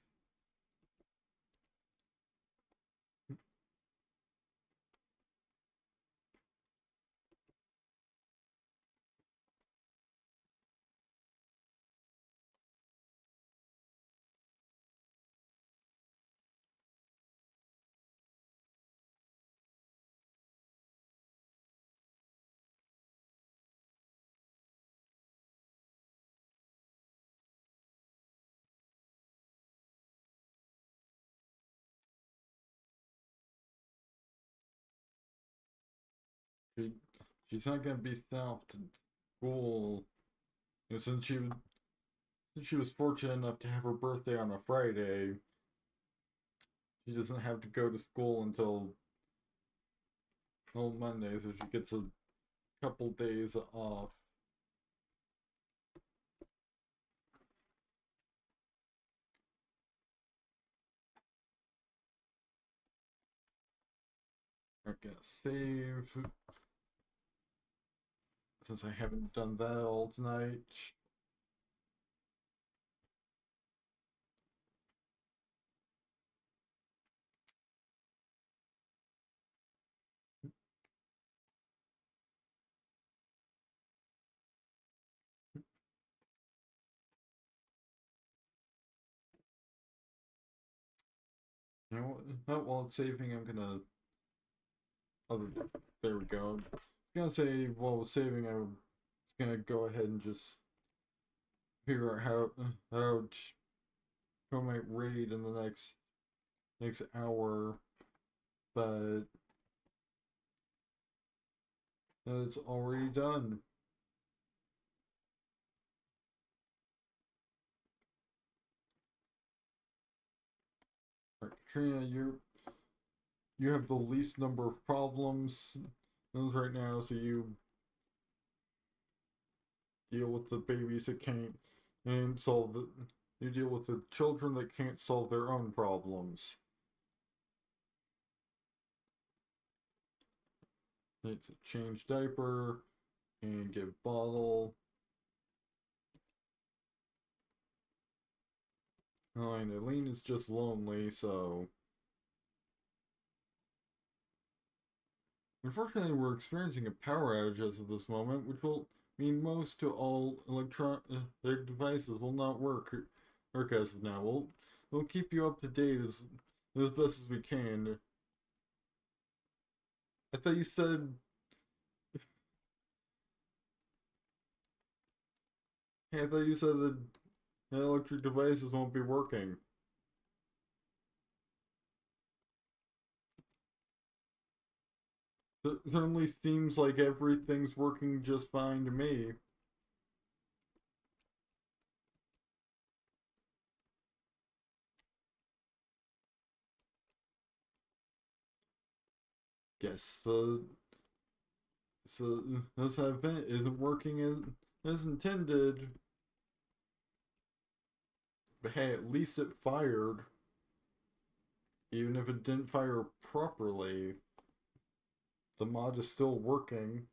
She, she's not gonna be sent off to school. You know, since she was fortunate enough to have her birthday on a Friday, she doesn't have to go to school until Monday, so she gets a couple days off. I'm gonna save since I haven't done that all tonight. You know what? While it's saving, I'm gonna. Oh, there we go. I was gonna say while it's saving, I was gonna go ahead and just figure out how I might raid in the next hour, but it's already done. All right, Katrina, you have the least number of problems right now, so you deal with the babies that can't and solve the. You deal with the children that can't solve their own problems. Need to change diaper and give bottle. Oh, and Eileen is just lonely, so. Unfortunately, we're experiencing a power outage as of this moment, which will mean most to all electronic devices will not work as of now. We'll keep you up to date as best as we can. I thought you said. Hey, I thought you said that electric devices won't be working. It certainly seems like everything's working just fine to me. Guess this event isn't working as intended. But hey, at least it fired. Even if it didn't fire properly, the mod is still working.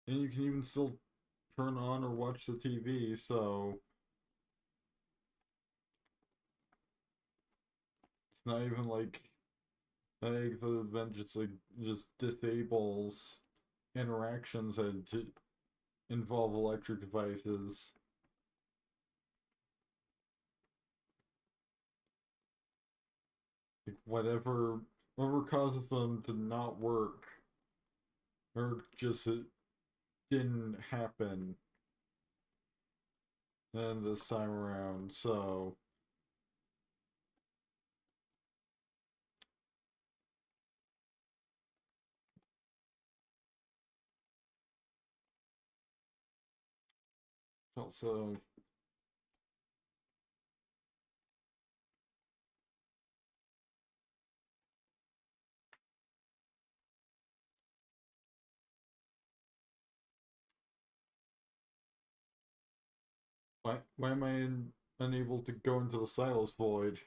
And you can even still turn on or watch the TV, so it's not even like the event just disables interactions that involve electric devices. Like whatever causes them to not work or just it didn't happen and this time around. So Also, why am I unable to go into the Silas Void?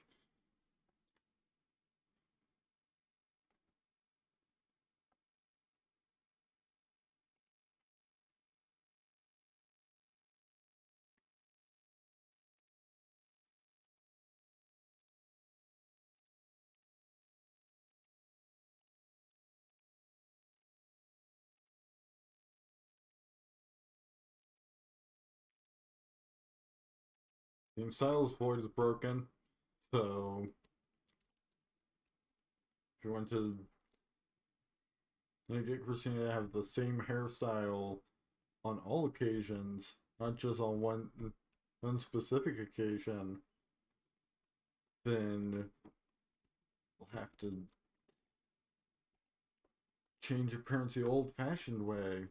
The Silas Void is broken, so if you want to get Christina to have the same hairstyle on all occasions, not just on one specific occasion, then we'll have to change appearance the old-fashioned way.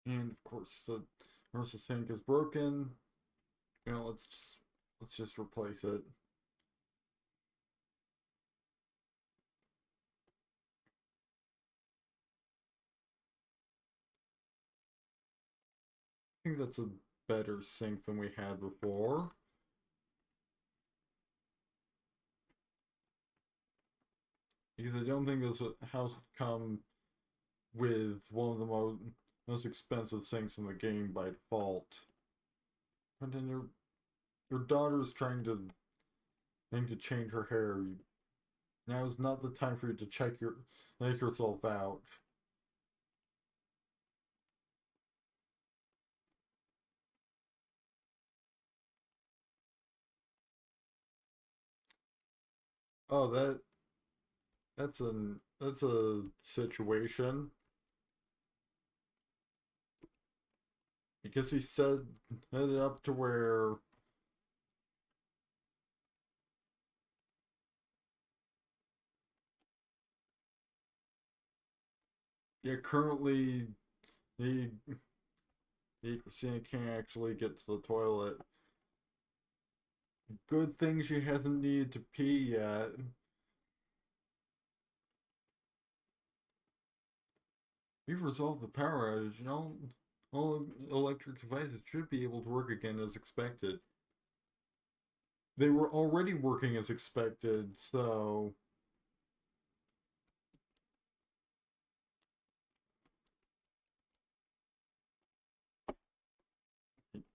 And of course, the Marissa sink is broken. You know, let's just replace it. I think that's a better sink than we had before. Because I don't think this house would come with one of the most expensive sinks in the game by default. And then your daughter's trying to change her hair. Now is not the time for you to make yourself out. Oh, that's a situation. Because he set it up to where yeah, currently he Christina can't actually get to the toilet. Good thing she hasn't needed to pee yet. We've resolved the power outage, and all electric devices should be able to work again as expected. They were already working as expected, so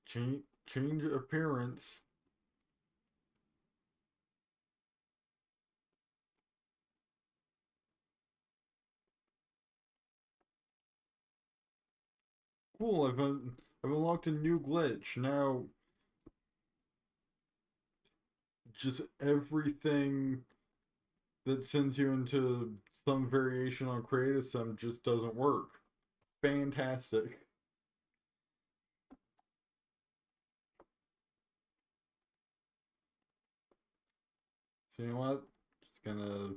change appearance. Cool, I've unlocked a new glitch. Now just everything that sends you into some variation on creative sim just doesn't work. Fantastic. So you know what? Just gonna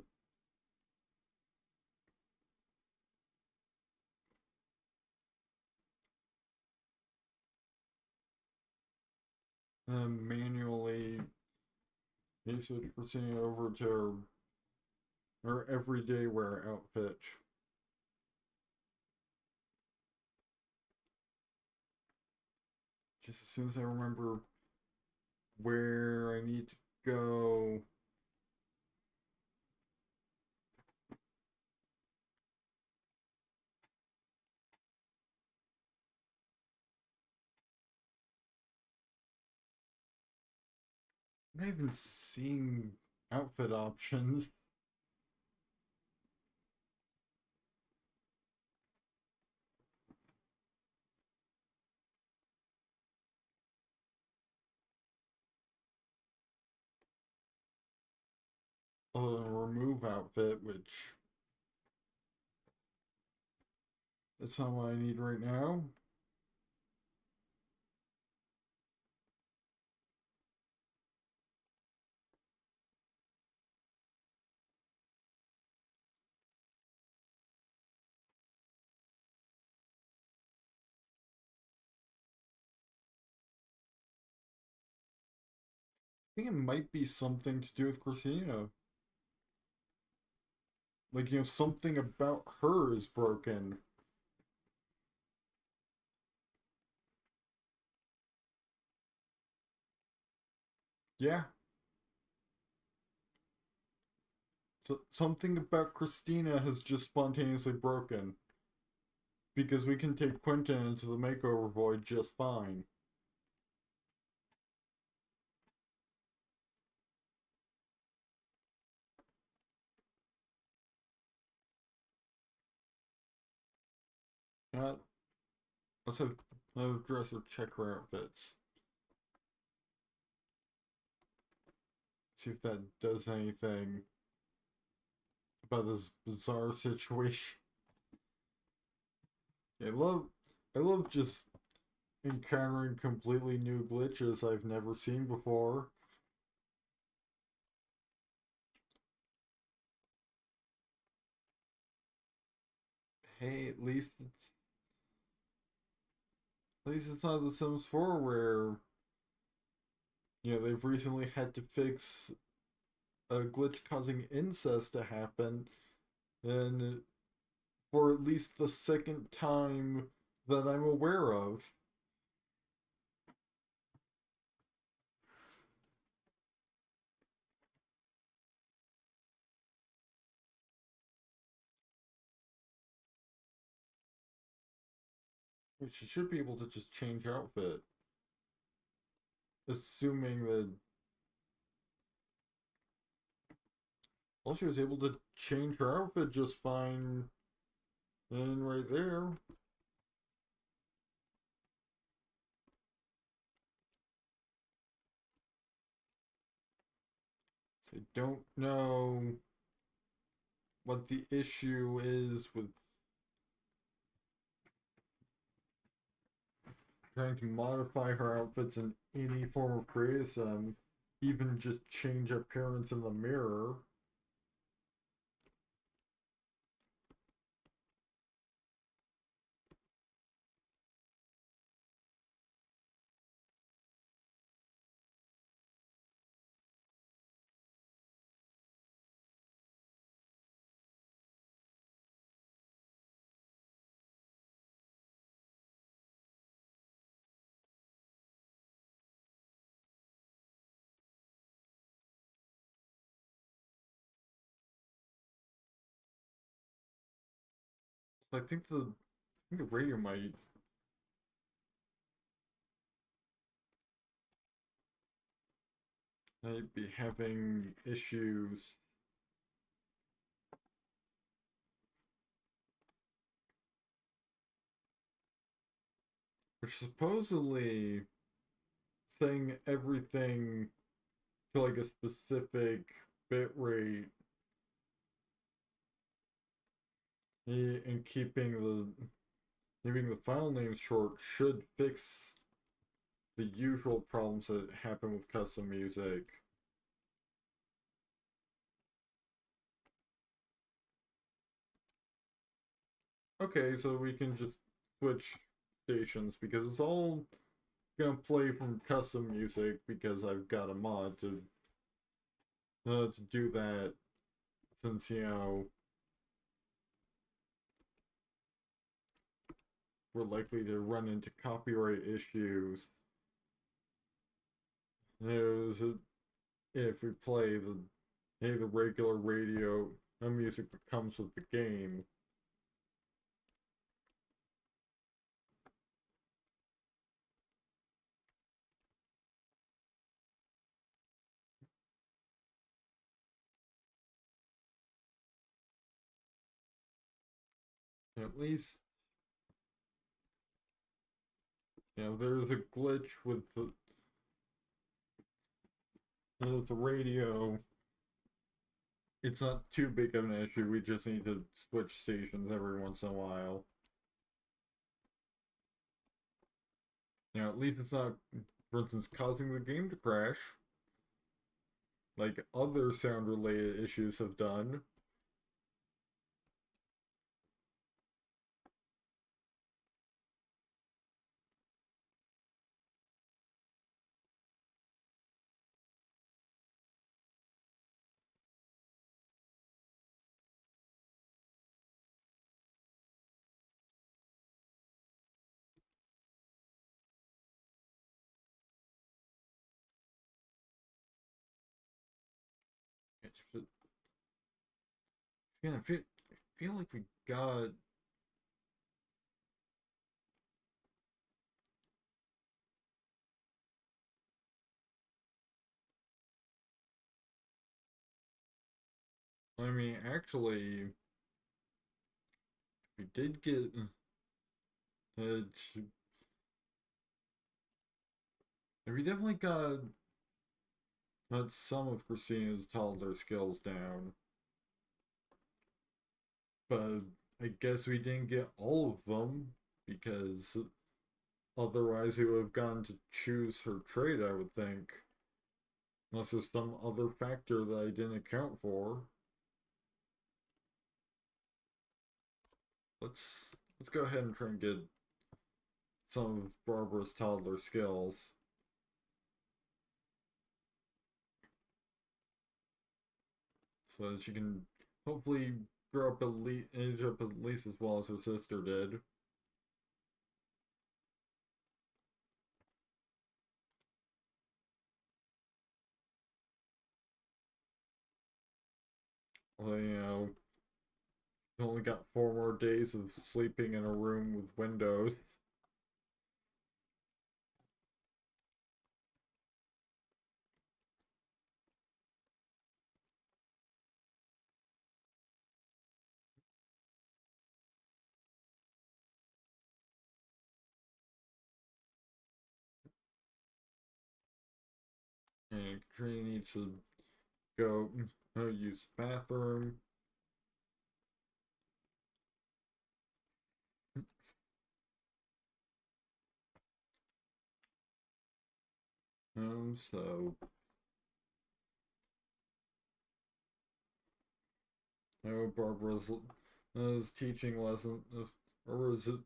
manually switching over to her everyday wear outfit. Just as soon as I remember where I need to go. I'm not even seeing outfit options. remove outfit, which that's not what I need right now. I think it might be something to do with Christina. Like, something about her is broken. Yeah. So something about Christina has just spontaneously broken. Because we can take Quentin into the makeover void just fine. Uh, let's have dresser check her outfits. See if that does anything about this bizarre situation. I love just encountering completely new glitches I've never seen before. Hey, at least it's not The Sims 4 where they've recently had to fix a glitch causing incest to happen, and for at least the second time that I'm aware of. She should be able to just change outfit, assuming that. Well, she was able to change her outfit just fine, and right there. So I don't know what the issue is with trying to modify her outfits in any form of criticism, even just change appearance in the mirror. So I think the radio might be having issues. Which supposedly saying everything to like a specific bit rate, and keeping the file names short should fix the usual problems that happen with custom music. Okay, so we can just switch stations because it's all gonna play from custom music because I've got a mod to do that, since we're likely to run into copyright issues. So if we play the regular radio music that comes with the game. At least there's a glitch with the radio it's not too big of an issue. We just need to switch stations every once in a while. Now, at least it's not, for instance, causing the game to crash, like other sound-related issues have done. Yeah, I feel like we got. I mean, actually, we did get. Uh, we definitely got some of Christina's toddler skills down, but I guess we didn't get all of them because otherwise we would have gone to choose her trait, I would think. Unless there's some other factor that I didn't account for. Let's go ahead and try and get some of Barbara's toddler skills. So that she can hopefully grow up age up at least as well as her sister did. Although, only got 4 more days of sleeping in a room with windows. And Katrina needs to go use the bathroom. So Barbara's teaching lessons, or is it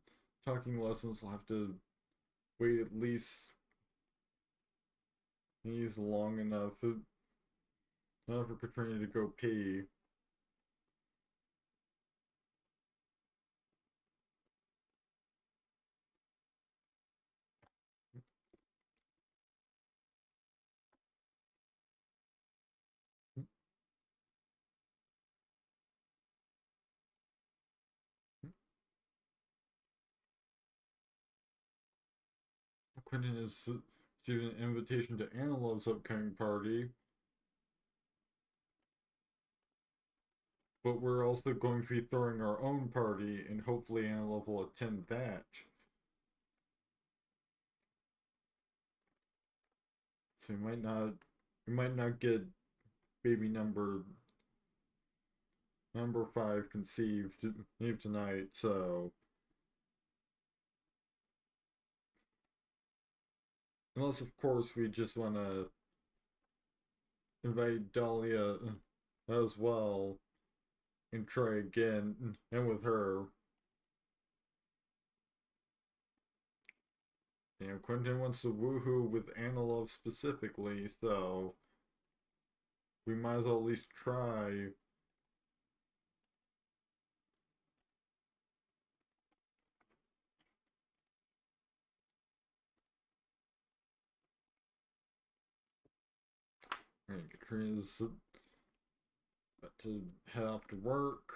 talking lessons? Will have to wait at least he's long enough for Katrina to go pee. Quentin is receiving an invitation to Anna Love's upcoming party, but we're also going to be throwing our own party, and hopefully Anna Love will attend that. So we might not get baby number 5 conceived Eve tonight. So unless of course we just want to invite Dahlia as well and try again and with her. Quentin wants to woohoo with Anna Love specifically, so we might as well at least try. And Katrina's about to head off to work.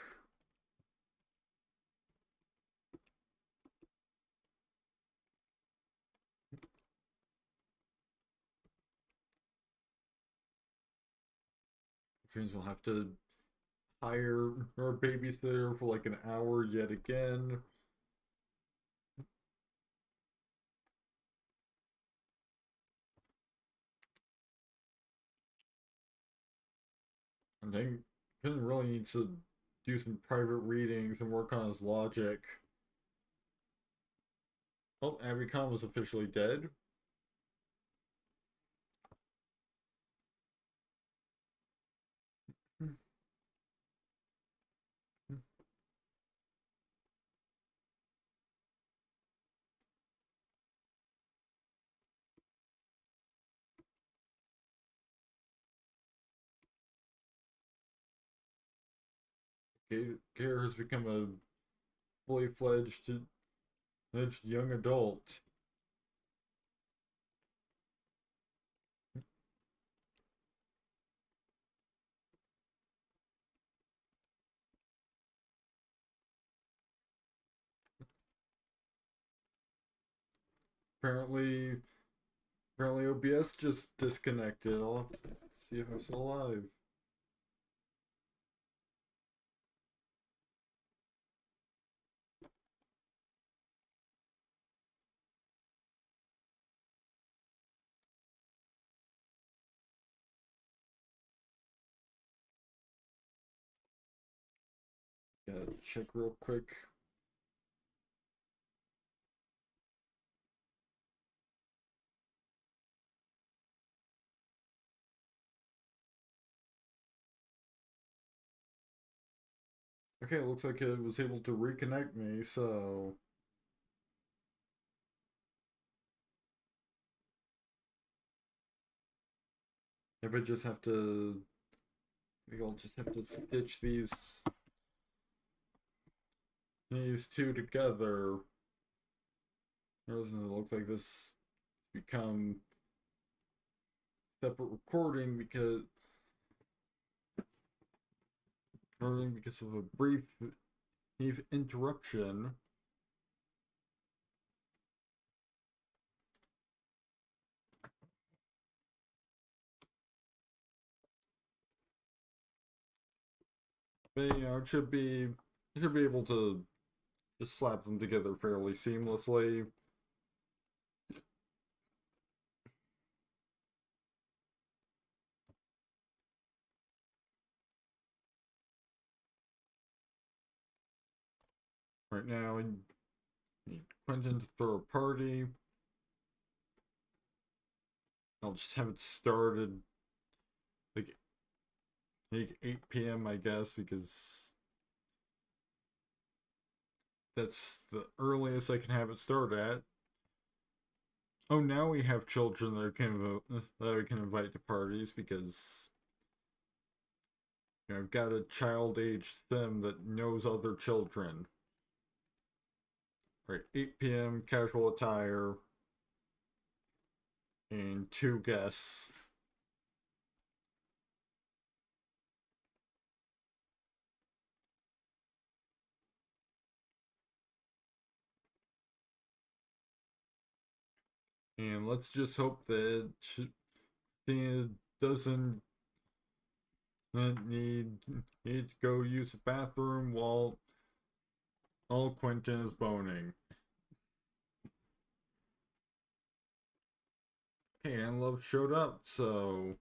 Katrina's will have to hire her babysitter for like an hour yet again. And then Finn really needs to do some private readings and work on his logic. Oh, Abby Khan was officially dead. Gator has become a fully fledged young adult. Apparently, apparently OBS just disconnected. I'll have to see if I'm still alive. Gotta check real quick. Okay, it looks like it was able to reconnect me, so if I just have to, I think I'll just have to stitch these two together. It doesn't look like this become separate recording because of a brief interruption. But it should be able to just slap them together fairly seamlessly. Right now, I need Quentin to throw a party. I'll just have it started like 8 p.m. I guess, because that's the earliest I can have it start at. Oh, now we have children that we can invite to parties because I've got a child age sim that knows other children. Right, 8 p.m. casual attire and 2 guests. And let's just hope that Tina doesn't need to go use the bathroom while all Quentin is boning. Okay, and Love showed up, so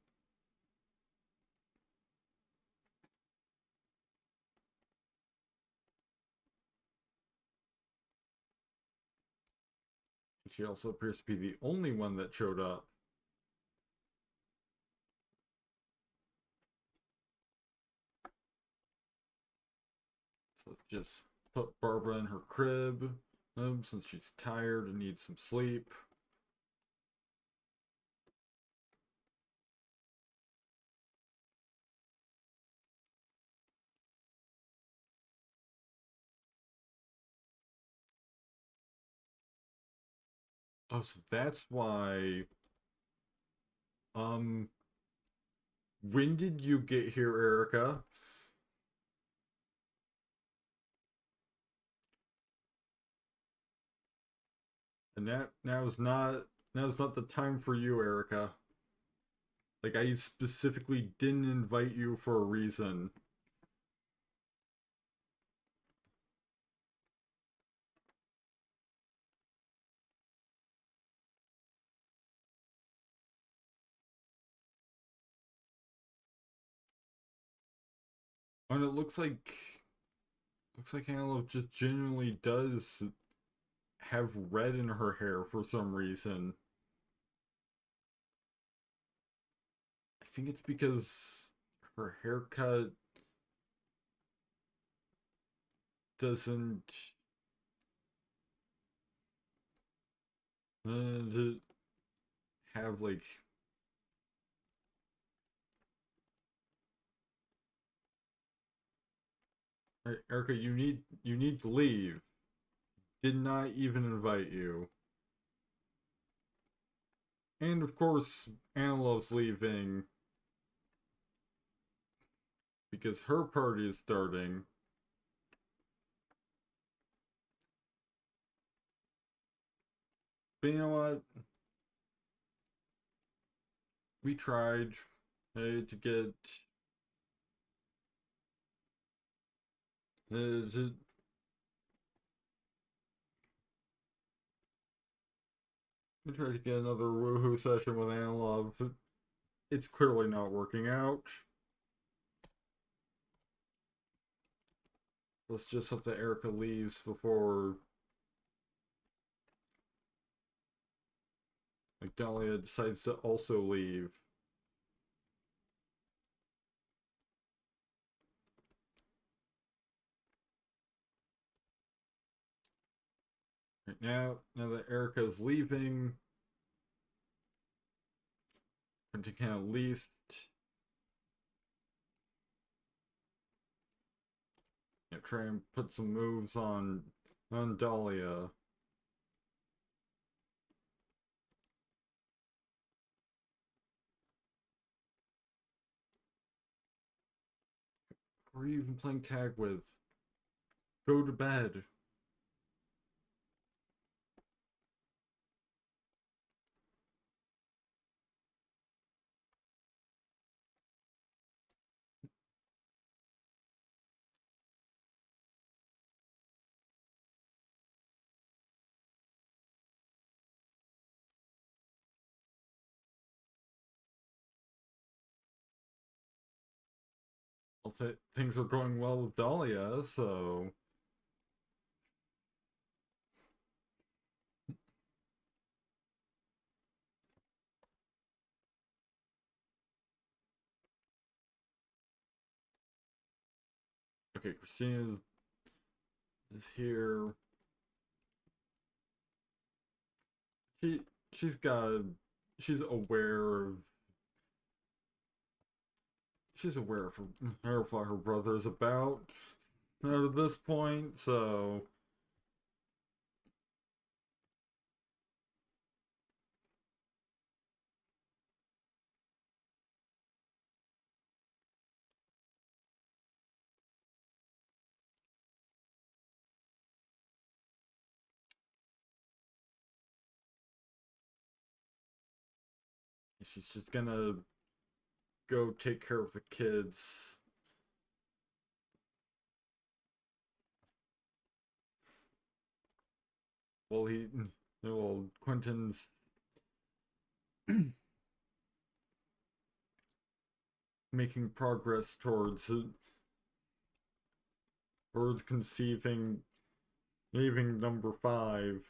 she also appears to be the only one that showed up. So just put Barbara in her crib, since she's tired and needs some sleep. Oh, so that's why. Um, when did you get here, Erica? And that was not the time for you, Erica. Like, I specifically didn't invite you for a reason. And it looks like Antelope just genuinely does have red in her hair for some reason. I think it's because her haircut doesn't uh, have like. All right, Erica, you need to leave. Did not even invite you. And of course, Antelope's leaving because her party is starting. But you know what? We tried to get to, we tried to get another woohoo session with Antelope. It's clearly not working out. Let's just hope that Erica leaves before like Dahlia decides to also leave. Right now that Erica's leaving, Quentin can at least try and put some moves on Dahlia. Who are you even playing tag with? Go to bed. Well, things are going well with Dahlia, so okay. Christina is here. She she's got she's aware of she's aware of what her brother's about at this point, so she's just gonna go take care of the kids. Well, Quentin's making progress towards conceiving, leaving number 5.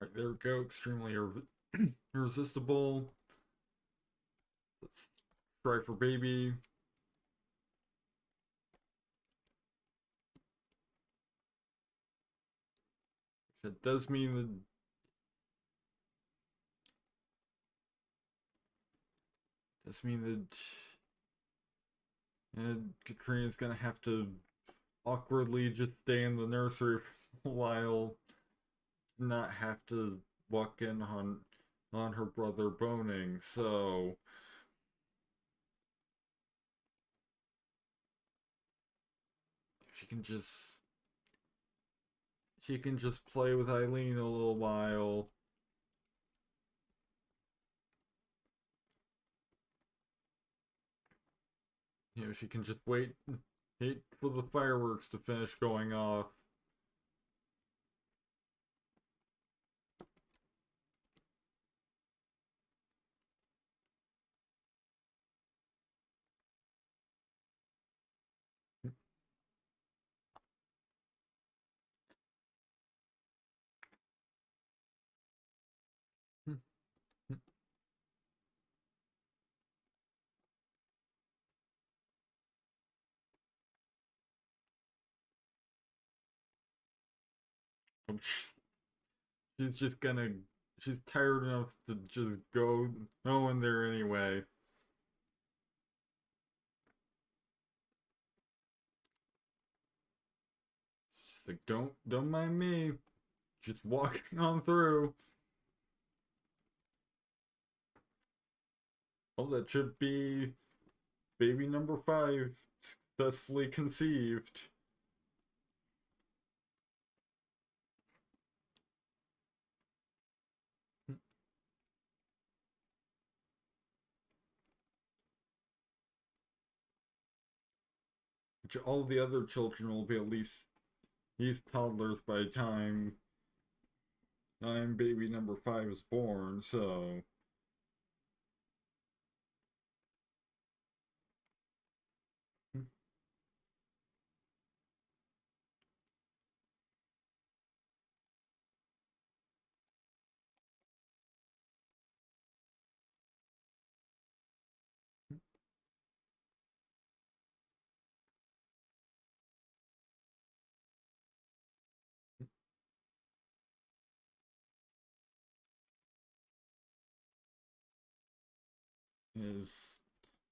Right, there we go. Extremely irresistible. Let's try for baby. That does mean that Katrina's gonna have to awkwardly just stay in the nursery for a while, not have to walk in on her brother boning. So she can just play with Eileen a little while. You know, she can just wait for the fireworks to finish going off. She's just gonna. She's tired enough to just go in there anyway. She's like, don't mind me. Just walking on through. Oh, that should be baby number 5 successfully conceived. Which all the other children will be at least these toddlers by the time baby number 5 is born, so is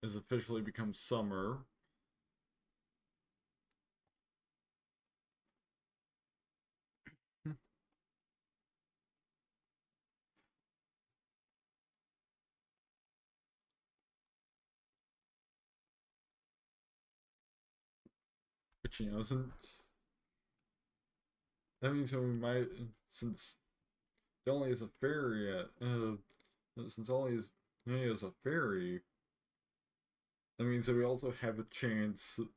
is officially become summer. Which since that means so we might since Dolly is a fairy yet, since Dolly is a fairy, that means that we also have a chance of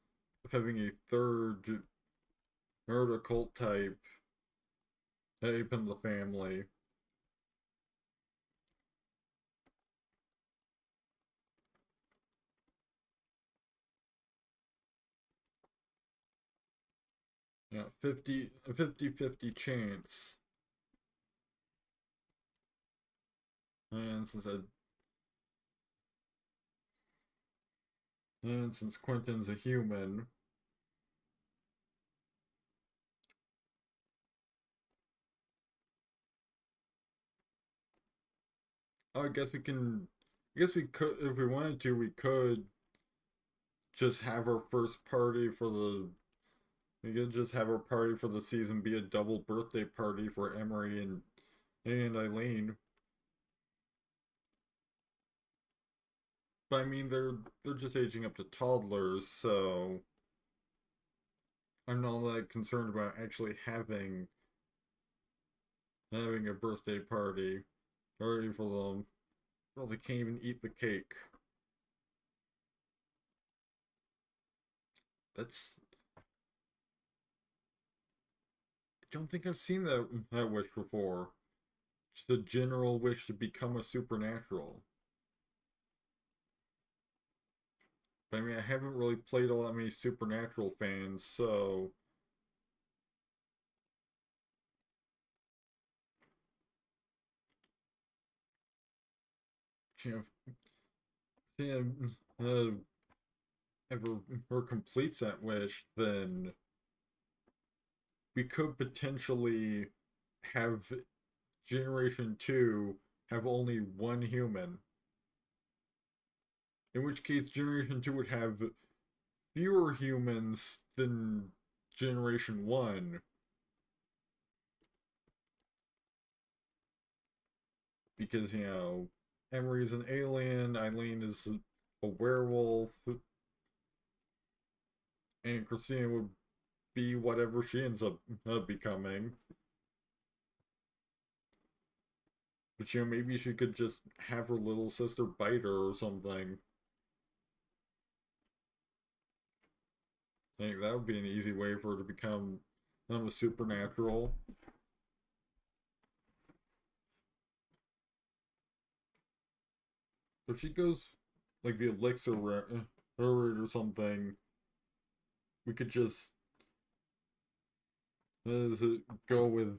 having a third occult type in the family. Yeah, 50 chance. And since Quentin's a human, I guess we can. I guess we could, if we wanted to, we could just have our first party for the. We could just have our party for the season be a double birthday party for Emery and Eileen. But I mean, they're just aging up to toddlers, so I'm not that concerned about actually having a birthday party for them. Well, they can't even eat the cake. That's I don't think I've seen that wish before. Just a general wish to become a supernatural. But I mean, I haven't really played all that many supernatural fans, so you know, ever or completes that wish, then we could potentially have Generation 2 have only one human. In which case, Generation 2 would have fewer humans than Generation 1. Because, Emery's an alien, Eileen is a werewolf, and Christina would be whatever she ends up becoming. But maybe she could just have her little sister bite her or something. I think that would be an easy way for her to become a supernatural. If she goes like the elixir route or something, we could just go with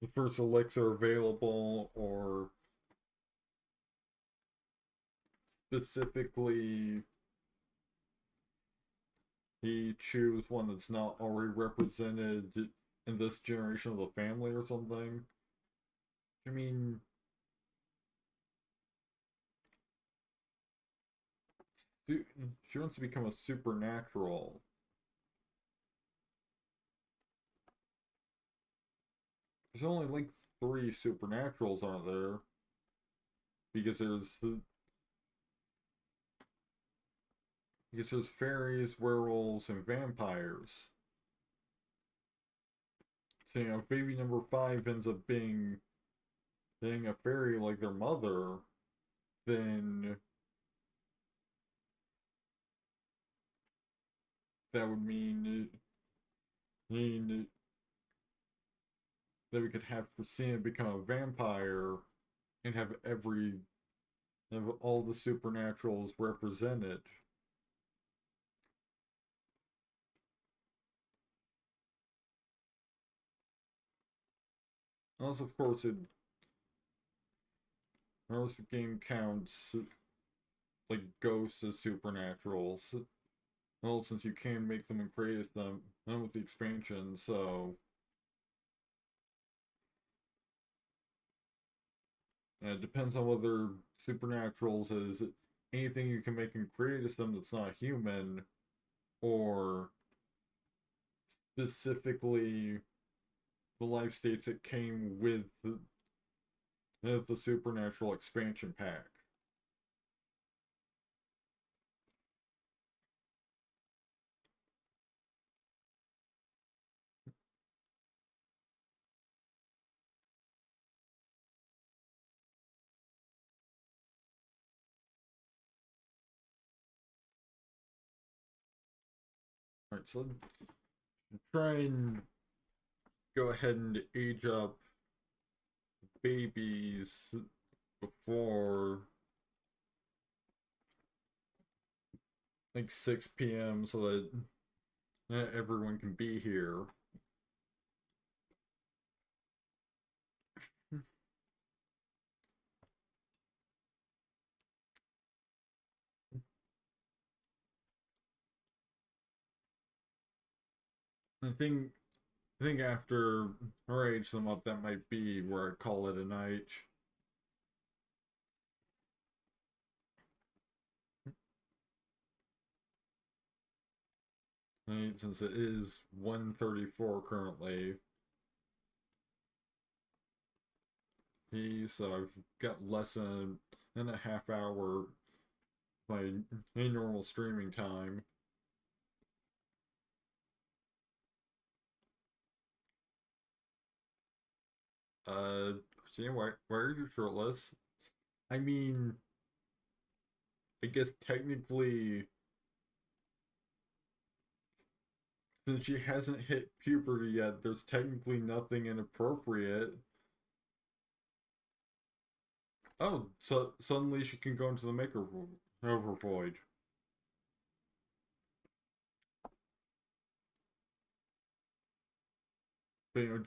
the first elixir available, or specifically he choose one that's not already represented in this generation of the family or something. I mean, she wants to become a supernatural. There's only like three supernaturals, aren't there? Because there's fairies, werewolves, and vampires. So if baby number five ends up being a fairy like their mother, then that would mean that we could have Christina become a vampire and have all the supernaturals represented. Unless, of course, unless the game counts like ghosts as supernaturals. Well, since you can make them and create them, and with the expansion, so it depends on whether supernaturals is anything you can make and create them that's not human, or specifically the life states that came with the supernatural expansion pack. Alright, so try and go ahead and age up babies before like 6 p.m. so that everyone can be here. I think I think after I age them up, that might be where I call it a night. Right, since it is 1:34 currently. So I've got less than a half hour my normal streaming time. Christina, why are you shirtless? I mean, I guess technically, since she hasn't hit puberty yet, there's technically nothing inappropriate. Oh, so suddenly she can go into the maker over void. But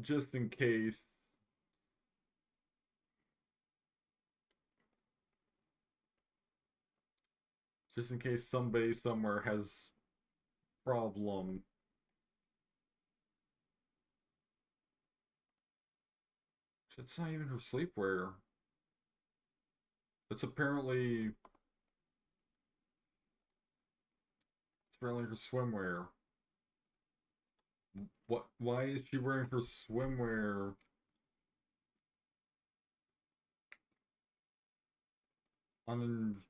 just in case somebody somewhere has problem. It's not even her sleepwear. It's apparently her swimwear. What? Why is she wearing her swimwear on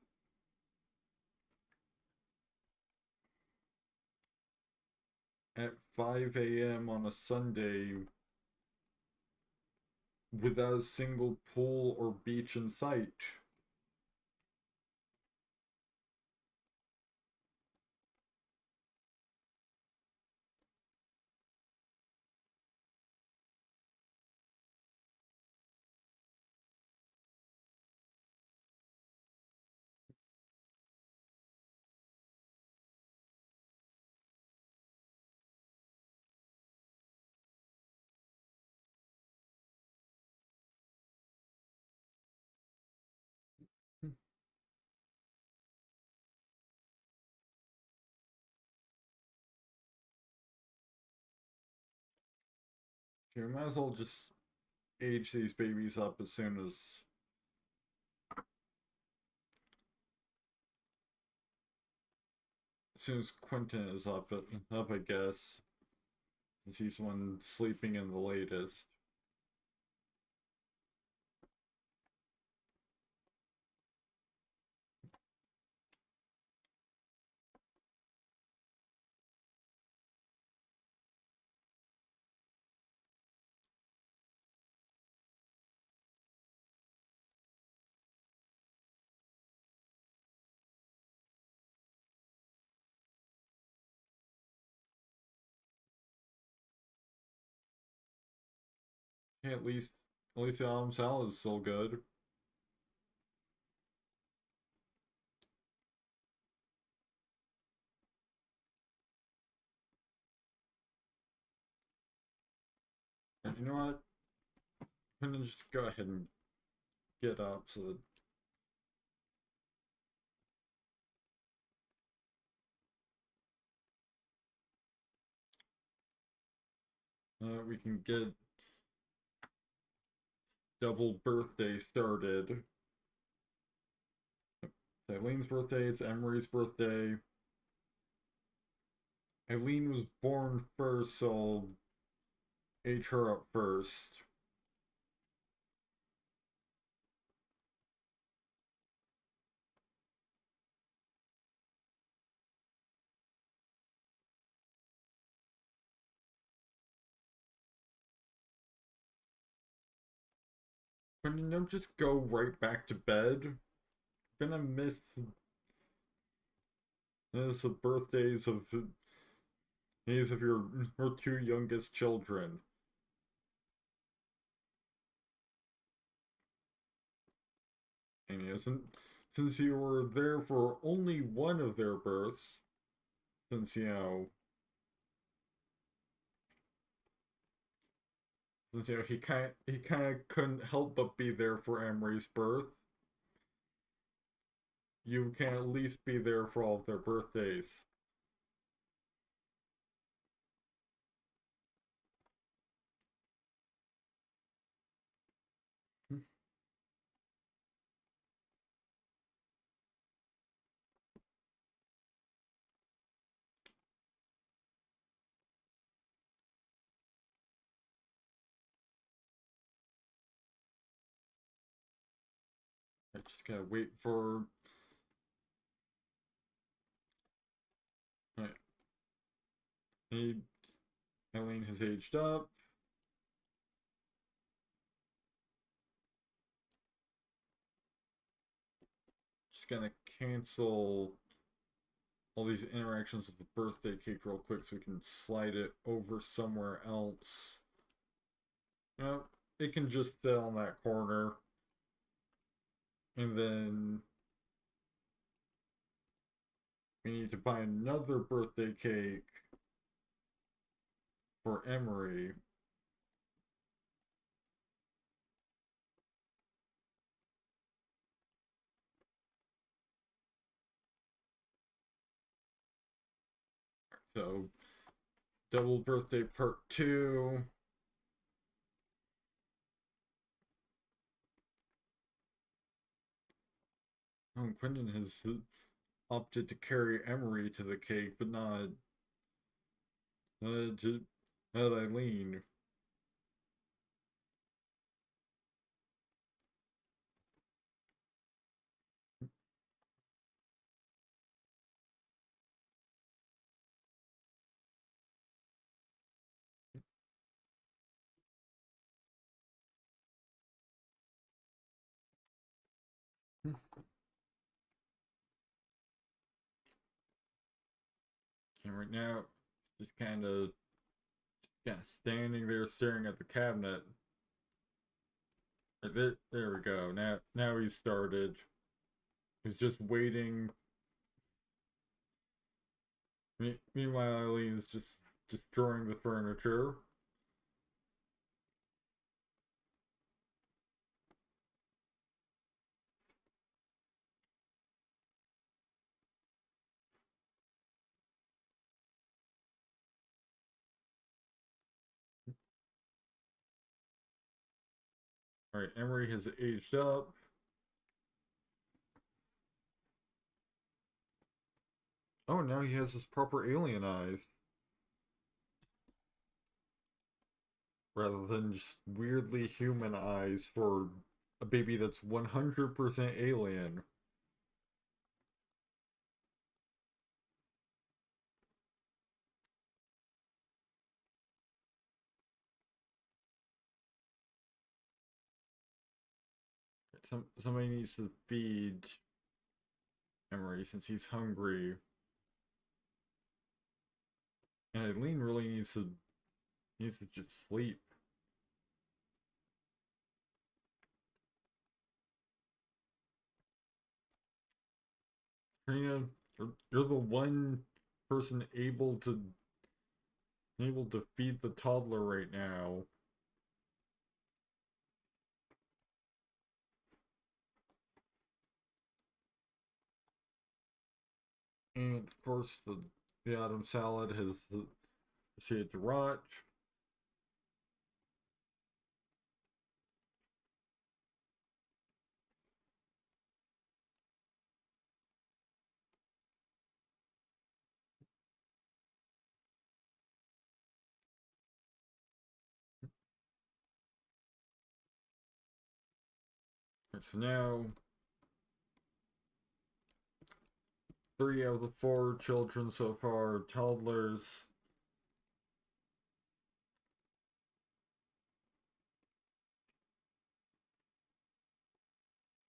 at 5 a.m. on a Sunday without a single pool or beach in sight? You might as well just age these babies up as soon as Quentin is up, I guess. Since he's the one sleeping in the latest. Hey, at least the album salad is still good. And you know what? I'm gonna just go ahead and get up so that we can get double birthday started. It's Eileen's birthday, it's Emery's birthday. Eileen was born first, so I'll age her up first. But you know, just go right back to bed. Gonna miss the birthdays of these of your two youngest children. And you know, since you were there for only one of their births, since he kind of couldn't help but be there for Emery's birth, you can at least be there for all of their birthdays. I just gotta wait for uh, he Eileen has aged up. Just gonna cancel all these interactions with the birthday cake real quick so we can slide it over somewhere else. Well, it can just sit on that corner. And then we need to buy another birthday cake for Emery. So, double birthday part 2. Oh, Quentin has opted to carry Emery to the cake, but not Eileen. And right now, just kind of standing there staring at the cabinet. There we go. Now he's started. He's just waiting. Meanwhile, Eileen's just destroying the furniture. Alright, Emery has aged up. Oh, now he has his proper alien eyes. Rather than just weirdly human eyes for a baby that's 100% alien. Somebody needs to feed Emery since he's hungry. And Eileen really needs to just sleep. Trina, you're the one person able to feed the toddler right now. And of course the autumn salad has the shade to rot. And so now 3 out of the 4 children so far are toddlers.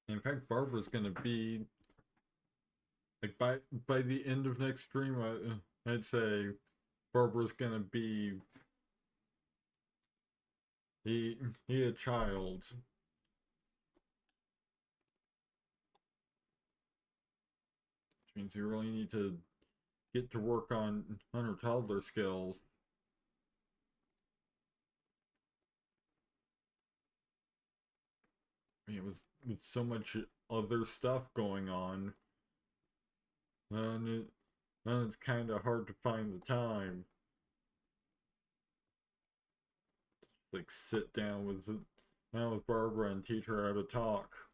In fact, Barbara's gonna be like by the end of next stream. I'd say Barbara's gonna be he a child. Which means you really need to get to work on her toddler skills. I mean, with so much other stuff going on, and it's kind of hard to find the time. Like sit down with Barbara and teach her how to talk.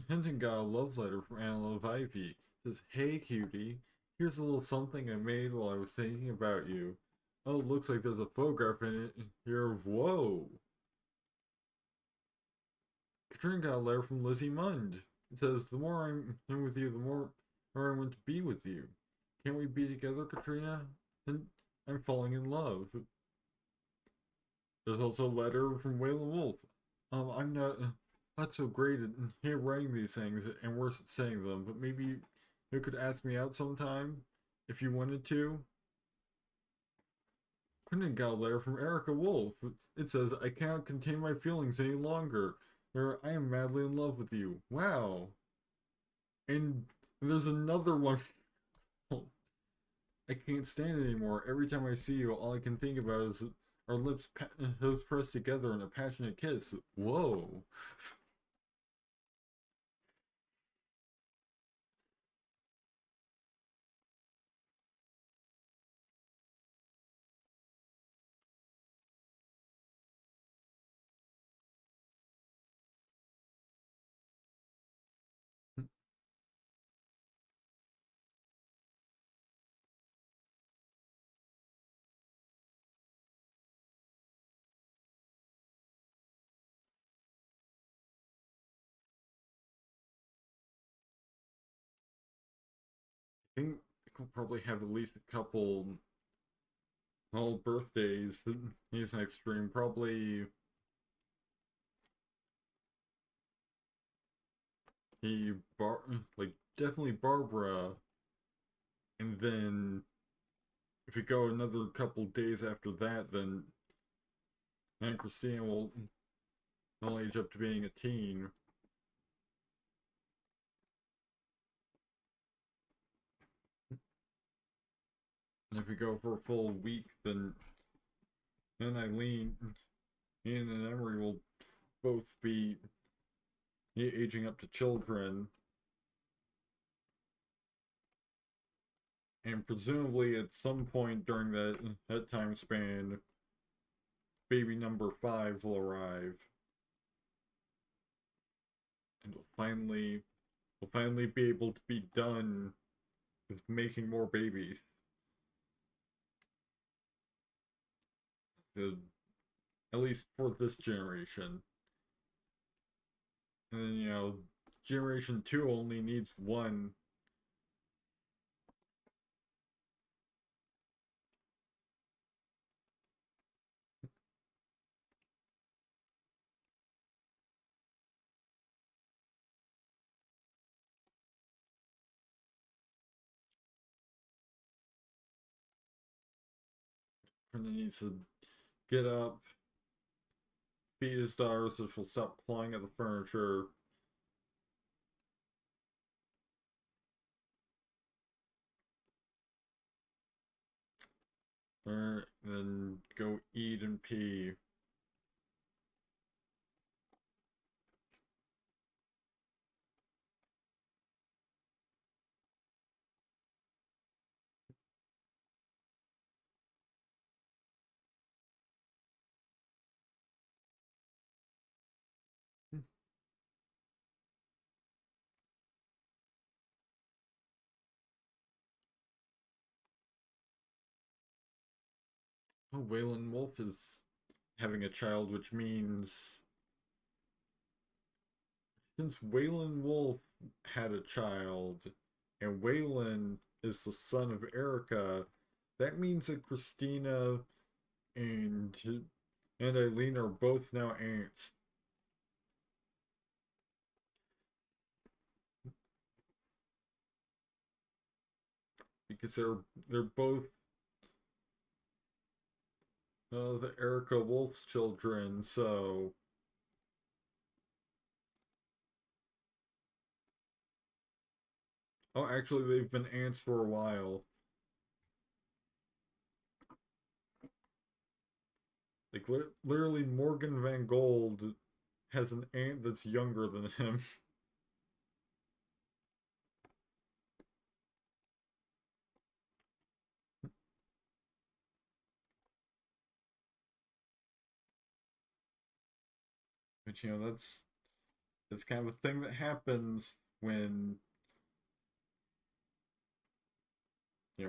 Hinton got a love letter from Anna Love Ivy. It says, "Hey cutie, here's a little something I made while I was thinking about you. Oh, it looks like there's a photograph in it here of whoa." Katrina got a letter from Lizzie Mund. It says, "The more I'm with you, the more I want to be with you. Can't we be together, Katrina? And I'm falling in love." There's also a letter from Waylon Wolf. I'm not so great at writing these things and worse at saying them, but maybe you could ask me out sometime if you wanted to. Quentin got a letter from Erica Wolf. It says, "I cannot contain my feelings any longer. I am madly in love with you." Wow. And there's another one. "I can't stand it anymore. Every time I see you, all I can think about is our lips pressed together in a passionate kiss." Whoa. I think we'll probably have at least a couple birthdays these next stream. Probably like definitely Barbara, and then if we go another couple days after that, then Aunt Christina will age up to being a teen. And if we go for a full week, then Eileen, Ian, and Emery will both be aging up to children, and presumably at some point during that time span, baby number 5 will arrive, and we'll finally be able to be done with making more babies. Uh, at least for this generation. And then, Generation 2 only needs one. And then needs to get up, feed his daughter so she'll stop clawing at the furniture. Then go eat and pee. Oh, Waylon Wolf is having a child, which means since Waylon Wolf had a child, and Waylon is the son of Erica, that means that Christina and Eileen are both now aunts because they're both the Erica Wolf's children. So, oh, actually, they've been aunts for a while. Like literally, Morgan Van Gold has an aunt that's younger than him. But that's kind of a thing that happens when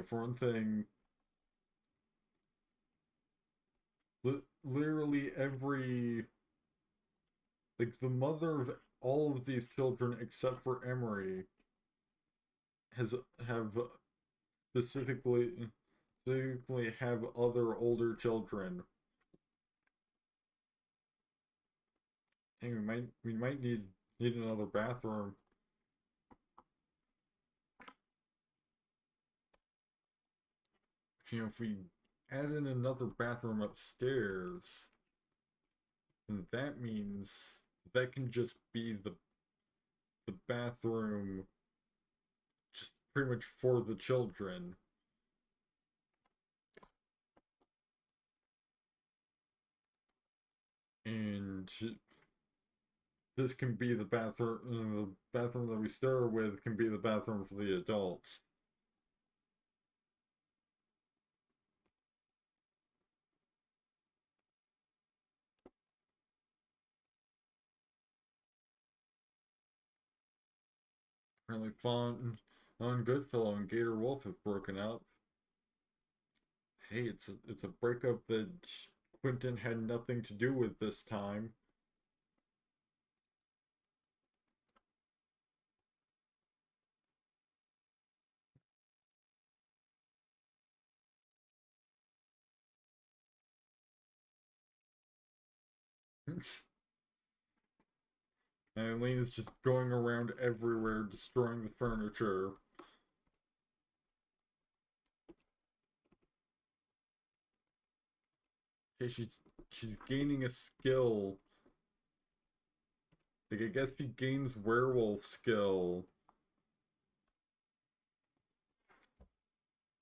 for one thing, literally every like the mother of all of these children except for Emery has have specifically have other older children. Hey, we might need another bathroom. If we add in another bathroom upstairs, then that means that can just be the bathroom just pretty much for the children. And this can be the bathroom that we start with can be the bathroom for the adults. Apparently, Fawn on Goodfellow and Gator Wolf have broken up. Hey, it's a breakup that Quentin had nothing to do with this time. And Eileen is just going around everywhere destroying the furniture. Okay, she's gaining a skill. Like I guess she gains werewolf skill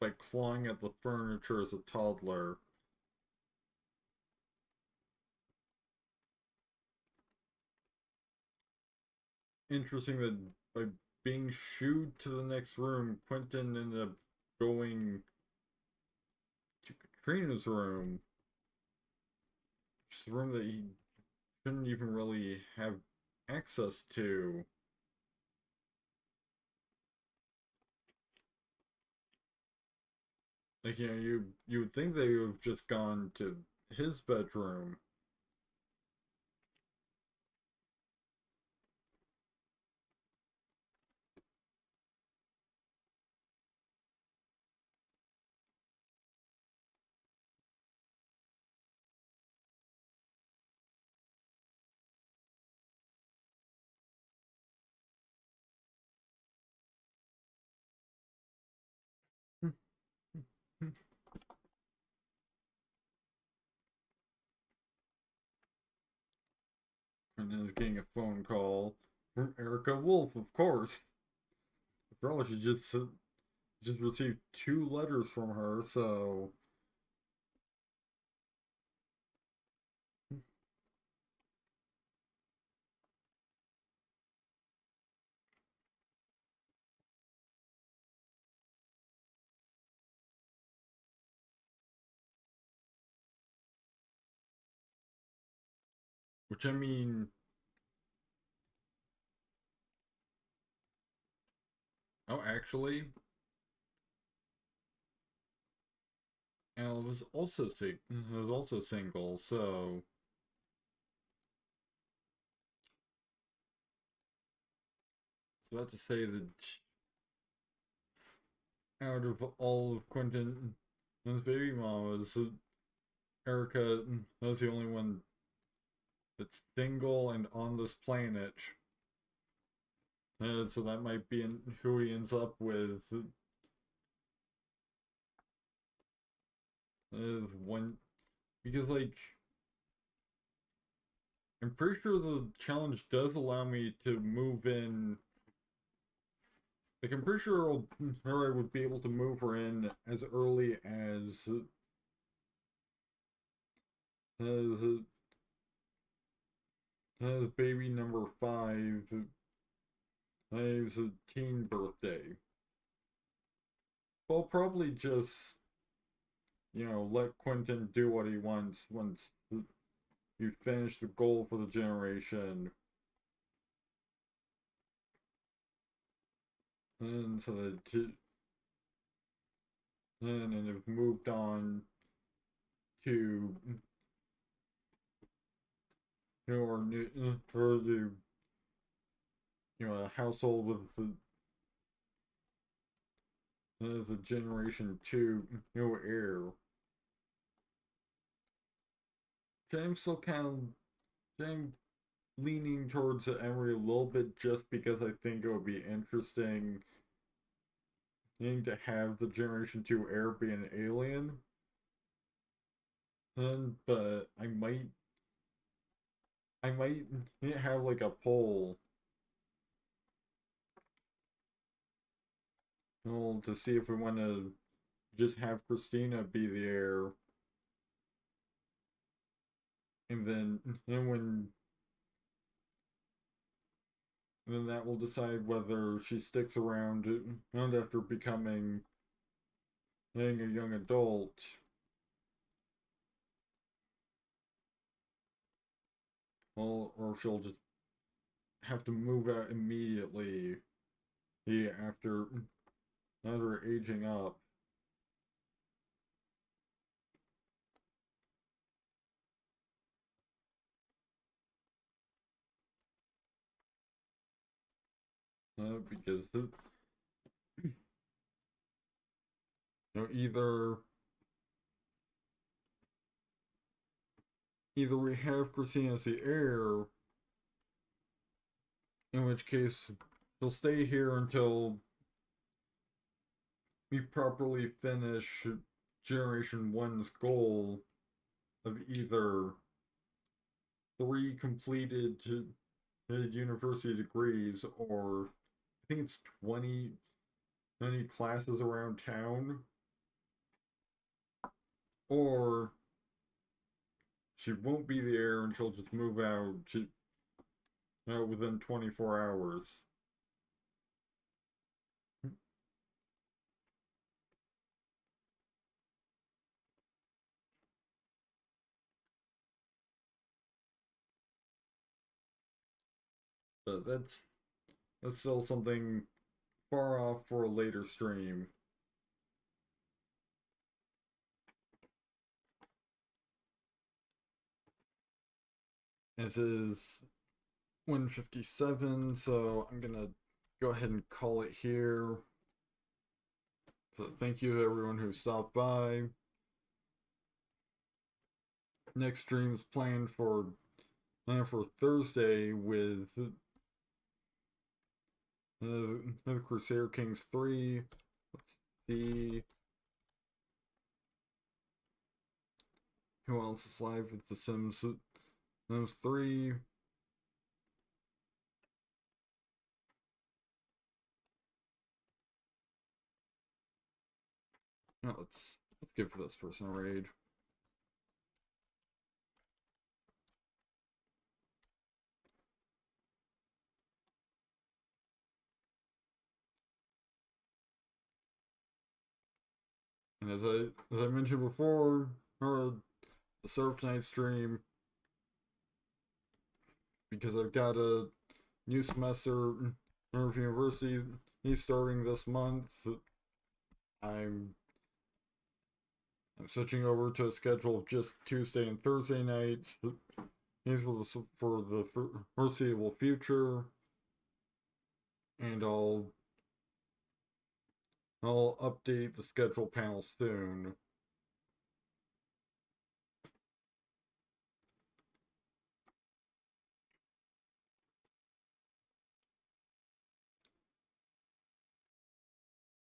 by clawing at the furniture as a toddler. interesting that by being shooed to the next room, Quentin ended up going to Katrina's room, which is a room that he shouldn't even really have access to. Like, you would think they would have just gone to his bedroom. And then is getting a phone call from Erica Wolf, of course. Probably she just received two letters from her, so which I mean, oh, actually, Al was also single, so it's about to say that out of all of Quentin and his baby mamas, Erica is the only one that's single and on this planet. And so that might be who he ends up with. Is one because like I'm pretty sure the challenge does allow me to move in. Like I'm pretty sure her I would be able to move her in as early as as baby number 5 has a teen birthday. I'll probably just let Quentin do what he wants once you finish the goal for the generation, and so that and have moved on to or new or the a household with the generation 2 heir. I'm still I'm leaning towards Emery a little bit just because I think it would be interesting to have the generation 2 heir be an alien. And but I might have like a poll to see if we want to just have Christina be the heir, and then that will decide whether she sticks around and after becoming being a young adult, or she'll just have to move out immediately after aging up. Because either we have Christina as the heir, in which case she'll stay here until we properly finish Generation 1's goal of either 3 completed university degrees or I think it's 20 classes around town, or she won't be the heir and she'll just move out. within 24 hours. But that's still something far off for a later stream. This is 1:57, so I'm gonna go ahead and call it here. So thank you to everyone who stopped by. Next stream's planned for Thursday with the Crusader Kings 3. Let's see who else is live with The Sims 3. Now let's give this person a raid. And as I mentioned before, or the Surf Night stream, because I've got a new semester of university he's starting this month. I'm switching over to a schedule of just Tuesday and Thursday nights. These for the foreseeable future, and I'll update the schedule panel soon.